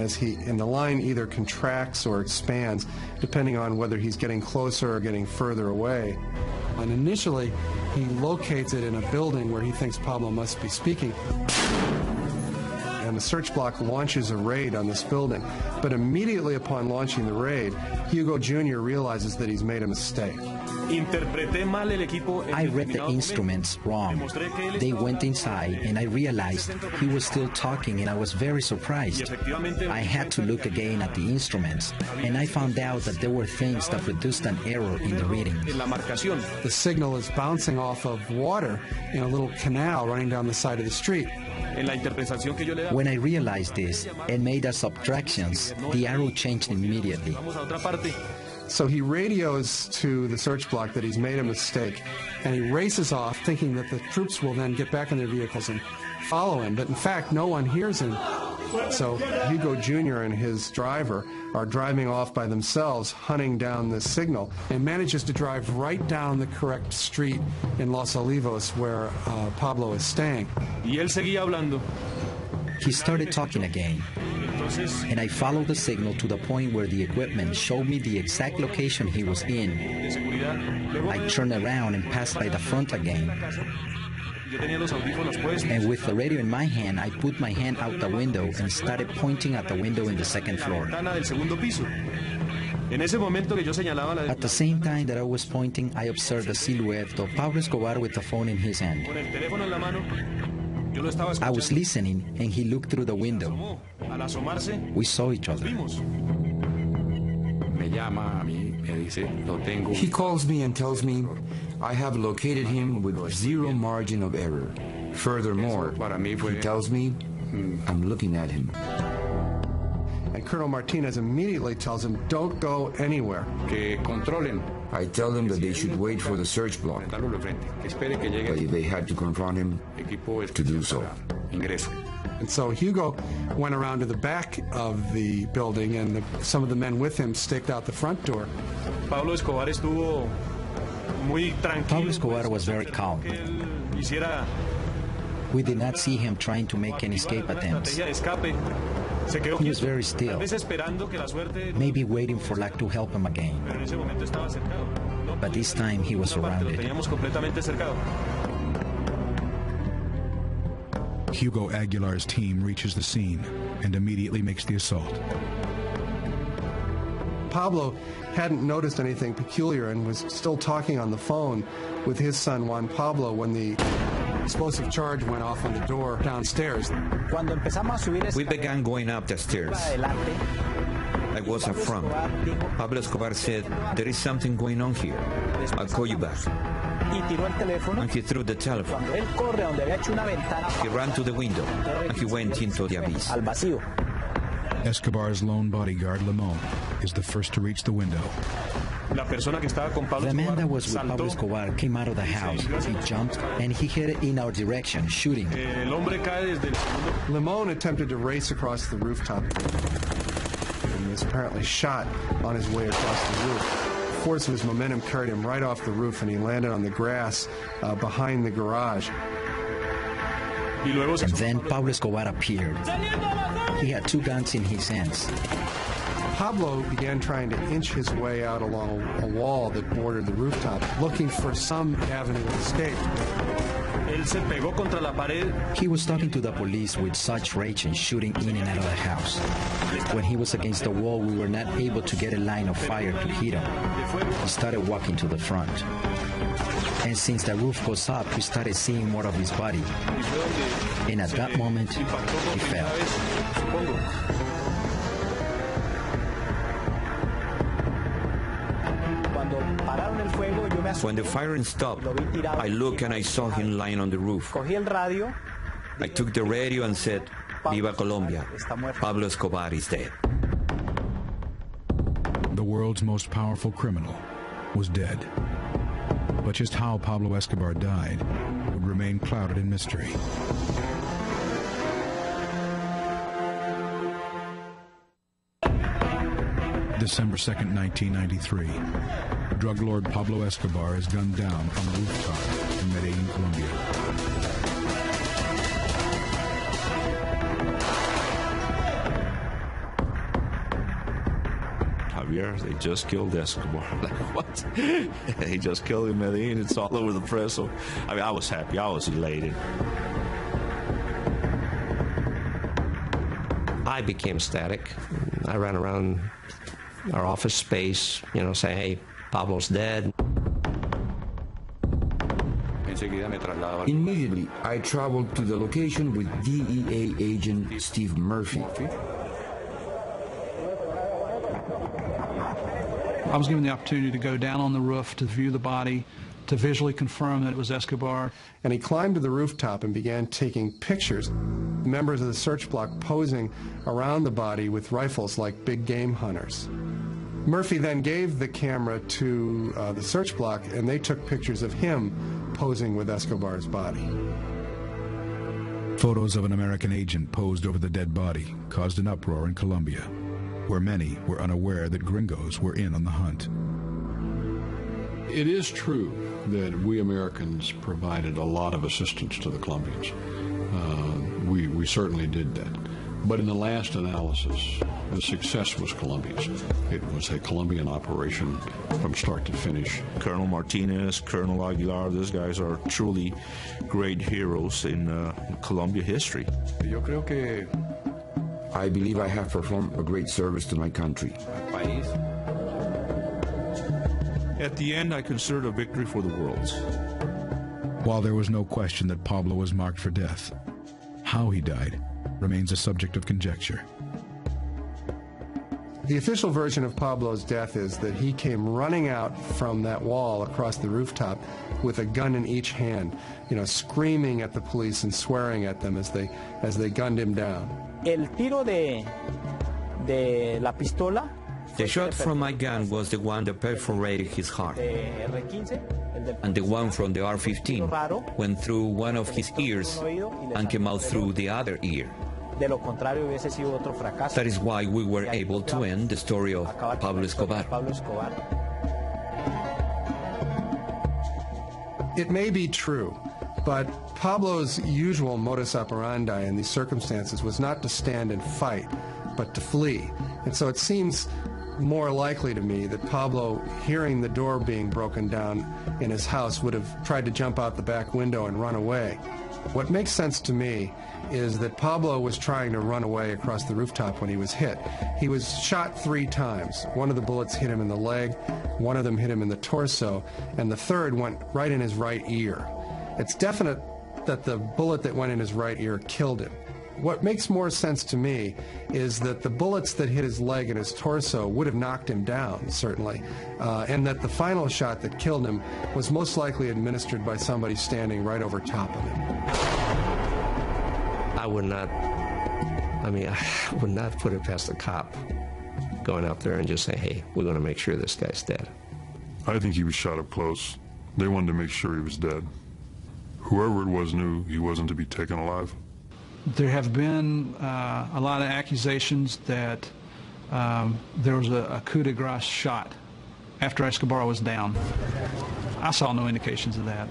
[SPEAKER 7] the line either contracts or expands, depending on whether he's getting closer or getting further away. And initially, he locates it in a building where he thinks Pablo must be speaking. And the search block launches a raid on this building. But immediately upon launching the raid, Hugo Jr. realizes that he's made a mistake.
[SPEAKER 16] I read the instruments wrong. They went inside and I realized he was still talking and I was very surprised. I had to look again at the instruments and I found out that there were things that produced an error in the readings.
[SPEAKER 7] The signal is bouncing off of water in a little canal running down the side of the street.
[SPEAKER 16] When I realized this and made the subtractions, the arrow changed immediately.
[SPEAKER 7] So he radios to the search block that he's made a mistake, and he races off thinking that the troops will then get back in their vehicles and follow him. But in fact, no one hears him. So Hugo Jr. and his driver are driving off by themselves, hunting down this signal, and manages to drive right down the correct street in Los Olivos where Pablo is staying.
[SPEAKER 16] He started talking again, and I followed the signal to the point where the equipment showed me the exact location he was in. I turned around and passed by the front again. And with the radio in my hand, I put my hand out the window and started pointing at the window in the second floor. At the same time that I was pointing, I observed the silhouette of Pablo Escobar with the phone in his hand. I was listening, and he looked through the window. We saw each other.
[SPEAKER 9] He calls me and tells me I have located him with zero margin of error. Furthermore, he tells me I'm looking at him.
[SPEAKER 7] And Colonel Martinez immediately tells him, don't go anywhere.
[SPEAKER 9] I tell them that they should wait for the search block, but if they had to confront him, to do so.
[SPEAKER 7] And so Hugo went around to the back of the building, and some of the men with him staked out the front door.
[SPEAKER 16] Pablo Escobar was very calm. We did not see him trying to make any escape attempts. He was very still, maybe waiting for luck to help him again. But this time he was surrounded.
[SPEAKER 1] Hugo Aguilar's team reaches the scene and immediately makes the assault.
[SPEAKER 7] Pablo hadn't noticed anything peculiar and was still talking on the phone with his son Juan Pablo when the explosive charge went off on the door downstairs.
[SPEAKER 14] We began going up the stairs. I was up front. Pablo Escobar said, "There is something going on here. I'll call you back." And he threw the telephone. He ran to the window and he went into the abyss.
[SPEAKER 1] Escobar's lone bodyguard, Limon, is the first to reach the window.
[SPEAKER 16] The man that was with Pablo Escobar came out of the house. He jumped and he headed in our direction, shooting.
[SPEAKER 7] Limon attempted to race across the rooftop and was apparently shot on his way across the roof. The force of his momentum carried him right off the roof, and he landed on the grass behind the garage.
[SPEAKER 16] And then Pablo Escobar appeared. He had two guns in his hands.
[SPEAKER 7] Pablo began trying to inch his way out along a wall that bordered the rooftop, looking for some avenue of escape.
[SPEAKER 16] He was talking to the police with such rage and shooting in and out of the house. When he was against the wall, we were not able to get a line of fire to hit him. He started walking to the front. And since the roof goes up, we started seeing more of his body. And at that moment, he fell.
[SPEAKER 14] When the firing stopped, I looked and I saw him lying on the roof. I took the radio and said, "Viva Colombia, Pablo Escobar is dead."
[SPEAKER 1] The world's most powerful criminal was dead. But just how Pablo Escobar died would remain clouded in mystery. December 2nd, 1993. Drug lord Pablo Escobar is gunned down on a rooftop in Medellin, Colombia.
[SPEAKER 2] Javier, they just killed Escobar. Like, what? They just killed him in Medellin. It's all over the press. So, I mean, I was happy. I was elated.
[SPEAKER 8] I became static. I ran around our office space, saying, "Hey, Pablo's dead."
[SPEAKER 9] Immediately, I traveled to the location with DEA agent Steve Murphy.
[SPEAKER 15] I was given the opportunity to go down on the roof to view the body, to visually confirm that it was Escobar.
[SPEAKER 7] And he climbed to the rooftop and began taking pictures. Members of the search block posing around the body with rifles like big game hunters. Murphy then gave the camera to the search block, and they took pictures of him posing with Escobar's body.
[SPEAKER 1] Photos of an American agent posed over the dead body caused an uproar in Colombia, where many were unaware that gringos were in on the hunt.
[SPEAKER 5] It is true that we Americans provided a lot of assistance to the Colombians. We certainly did that. But in the last analysis, the success was Colombia's. It was a Colombian operation from start to finish.
[SPEAKER 2] Colonel Martinez, Colonel Aguilar, those guys are truly great heroes in Colombia history.
[SPEAKER 9] I believe I have performed a great service to my country.
[SPEAKER 2] At the end, I consider it a victory for the world.
[SPEAKER 1] While there was no question that Pablo was marked for death, how he died remains a subject of conjecture.
[SPEAKER 7] The official version of Pablo's death is that he came running out from that wall across the rooftop with a gun in each hand, screaming at the police and swearing at them as they gunned him down.
[SPEAKER 17] El tiro de la pistola.
[SPEAKER 14] The shot from my gun was the one that perforated his heart, and the one from the R-15 went through one of his ears and came out through the other ear. That is why we were able to end the story of Pablo Escobar.
[SPEAKER 7] It may be true, but Pablo's usual modus operandi in these circumstances was not to stand and fight, but to flee. And so it seems more likely to me that Pablo, hearing the door being broken down in his house, would have tried to jump out the back window and run away. What makes sense to me is that Pablo was trying to run away across the rooftop when he was hit. He was shot 3 times. One of the bullets hit him in the leg, one of them hit him in the torso, and the third went right in his right ear. It's definite that the bullet that went in his right ear killed him. What makes more sense to me is that the bullets that hit his leg and his torso would have knocked him down, certainly, and that the final shot that killed him was most likely administered by somebody standing right over top of him.
[SPEAKER 8] I would not put it past the cop going up there and just say, hey, we're going to make sure this guy's dead.
[SPEAKER 13] I think he was shot up close. They wanted to make sure he was dead. Whoever it was knew he wasn't to be taken alive.
[SPEAKER 15] There have been a lot of accusations that there was a coup de grace shot after Escobar was down. I saw no indications of that.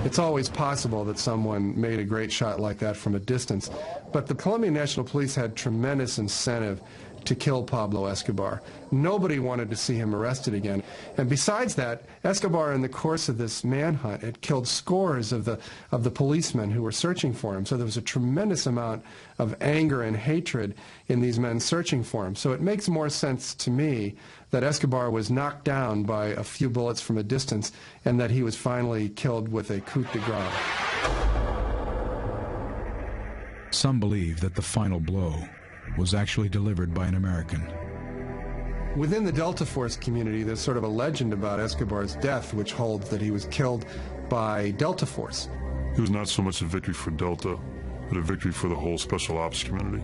[SPEAKER 7] It's always possible that someone made a great shot like that from a distance, but the Colombian National Police had tremendous incentive to kill Pablo Escobar. Nobody wanted to see him arrested again. And besides that, Escobar, in the course of this manhunt, had killed scores of the policemen who were searching for him. So there was a tremendous amount of anger and hatred in these men searching for him. So it makes more sense to me that Escobar was knocked down by a few bullets from a distance and that he was finally killed with a coup de grace.
[SPEAKER 1] Some believe that the final blow was actually delivered by an American.
[SPEAKER 7] Within the Delta Force community, there's sort of a legend about Escobar's death, which holds that he was killed by Delta Force.
[SPEAKER 13] It was not so much a victory for Delta, but a victory for the whole Special Ops community.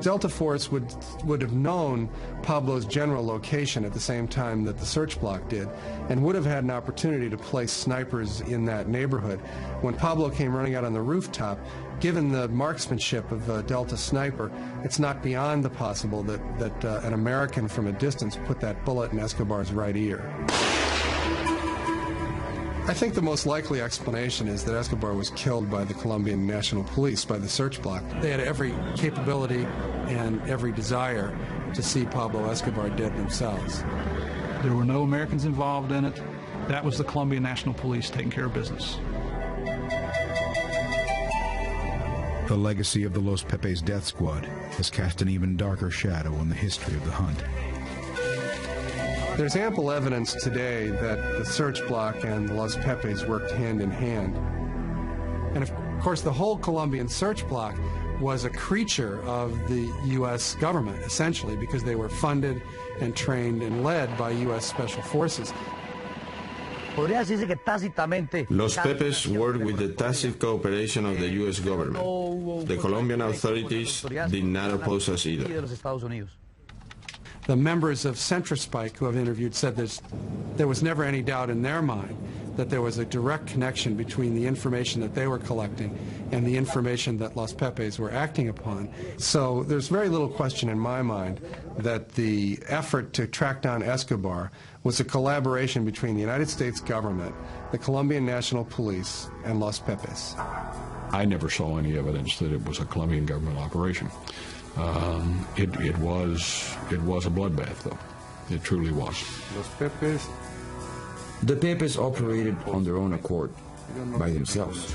[SPEAKER 7] Delta Force would have known Pablo's general location at the same time that the search block did, and would have had an opportunity to place snipers in that neighborhood. When Pablo came running out on the rooftop, given the marksmanship of a Delta sniper, it's not beyond the possible that an American from a distance put that bullet in Escobar's right ear. I think the most likely explanation is that Escobar was killed by the Colombian National Police, by the search block. They had every capability and every desire to see Pablo Escobar dead themselves.
[SPEAKER 15] There were no Americans involved in it. That was the Colombian National Police taking care of business.
[SPEAKER 1] The legacy of the Los Pepes death squad has cast an even darker shadow on the history of the hunt.
[SPEAKER 7] There's ample evidence today that the search bloc and the Los Pepes worked hand in hand. And of course, the whole Colombian search bloc was a creature of the U.S. government, essentially, because they were funded and trained and led by U.S. Special Forces.
[SPEAKER 4] Los Pepes worked with the tacit cooperation of the U.S. government. The Colombian authorities did not oppose us either.
[SPEAKER 7] The members of Centrospike who I've interviewed said there was never any doubt in their mind that there was a direct connection between the information that they were collecting and the information that Los Pepes were acting upon. So there's very little question in my mind that the effort to track down Escobar was a collaboration between the United States government, the Colombian National Police, and Los Pepes.
[SPEAKER 5] I never saw any evidence that it was a Colombian government operation. It was a bloodbath, though. It truly was.
[SPEAKER 7] Los Pepes.
[SPEAKER 9] The Pepes operated on their own accord, by themselves.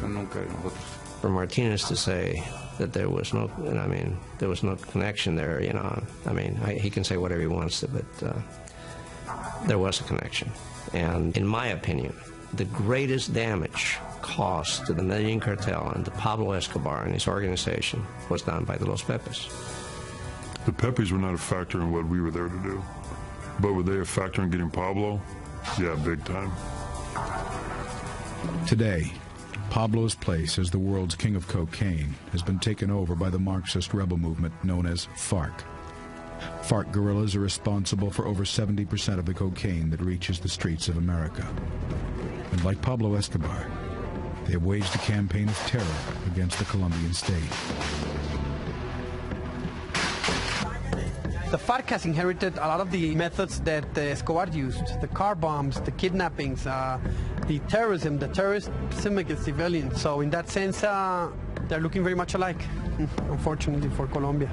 [SPEAKER 8] For Martinez to say that there was no connection there, he can say whatever he wants to, but there was a connection. And in my opinion, the greatest damage caused to the Medellin cartel and to Pablo Escobar and his organization was done by the Los Pepes.
[SPEAKER 13] The Pepes were not a factor in what we were there to do. But were they a factor in getting Pablo? Yeah, big time.
[SPEAKER 1] Today, Pablo's place as the world's king of cocaine has been taken over by the Marxist rebel movement known as FARC. FARC guerrillas are responsible for over 70% of the cocaine that reaches the streets of America. And like Pablo Escobar, they have waged a campaign of terror against the Colombian state.
[SPEAKER 6] The FARC has inherited a lot of the methods that Escobar used, the car bombs, the kidnappings, the terrorism against civilians. So in that sense, they're looking very much alike, unfortunately for Colombia.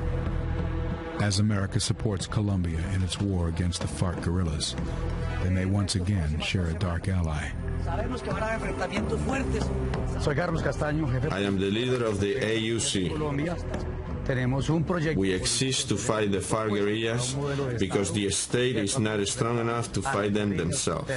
[SPEAKER 1] As America supports Colombia in its war against the FARC guerrillas, they may once again share a dark ally.
[SPEAKER 4] I am the leader of the AUC. We exist to fight the FARC guerrillas because the state is not strong enough to fight them themselves.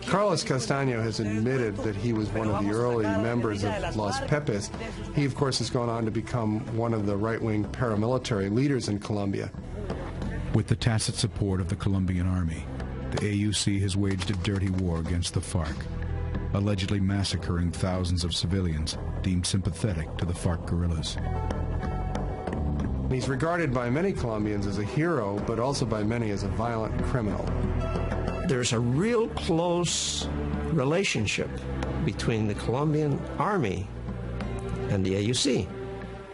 [SPEAKER 7] Carlos Castaño has admitted that he was one of the early members of Los Pepes. He, of course, has gone on to become one of the right-wing paramilitary leaders in Colombia.
[SPEAKER 1] With the tacit support of the Colombian army, the AUC has waged a dirty war against the FARC, allegedly massacring thousands of civilians deemed sympathetic to the FARC guerrillas.
[SPEAKER 7] He's regarded by many Colombians as a hero, but also by many as a violent criminal.
[SPEAKER 8] There's a real close relationship between the Colombian army and the AUC,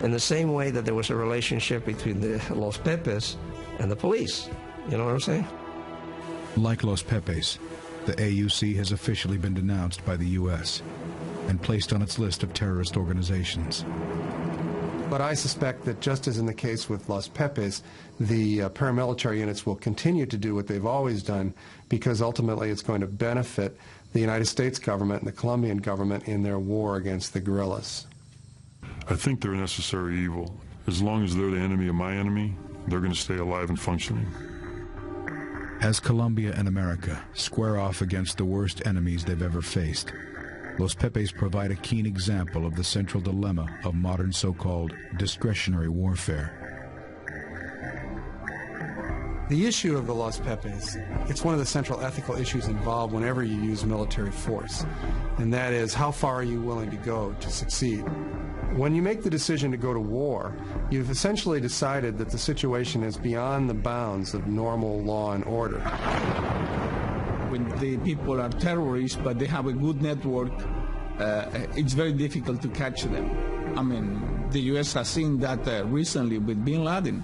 [SPEAKER 8] in the same way that there was a relationship between the Los Pepes and the police. You know what I'm saying?
[SPEAKER 1] Like Los Pepes, the AUC has officially been denounced by the U.S. and placed on its list of terrorist organizations.
[SPEAKER 7] But I suspect that just as in the case with Los Pepes, the paramilitary units will continue to do what they've always done because ultimately it's going to benefit the United States government and the Colombian government in their war against the guerrillas.
[SPEAKER 13] I think they're a necessary evil. As long as they're the enemy of my enemy, they're going to stay alive and functioning.
[SPEAKER 1] As Colombia and America square off against the worst enemies they've ever faced, Los Pepes provide a keen example of the central dilemma of modern so-called discretionary warfare.
[SPEAKER 7] The issue of the Los Pepes, it's one of the central ethical issues involved whenever you use military force, and that is how far are you willing to go to succeed. When you make the decision to go to war, you've essentially decided that the situation is beyond the bounds of normal law and order.
[SPEAKER 3] When the people are terrorists, but they have a good network, it's very difficult to catch them. I mean, the U.S. has seen that recently with bin Laden.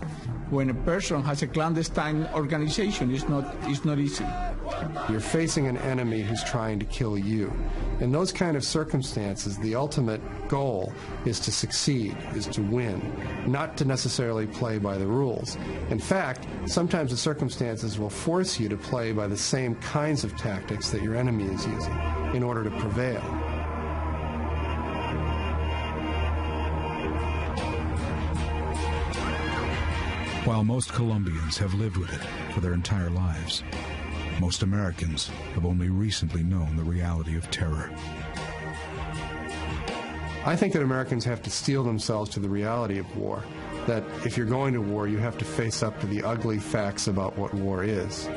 [SPEAKER 3] When a person has a clandestine organization, it's not easy.
[SPEAKER 7] You're facing an enemy who's trying to kill you. In those kind of circumstances, the ultimate goal is to succeed, is to win, not to necessarily play by the rules. In fact, sometimes the circumstances will force you to play by the same kinds of tactics that your enemy is using in order to prevail.
[SPEAKER 1] While most Colombians have lived with it for their entire lives, most Americans have only recently known the reality of terror.
[SPEAKER 7] I think that Americans have to steel themselves to the reality of war, that if you're going to war, you have to face up to the ugly facts about what war is.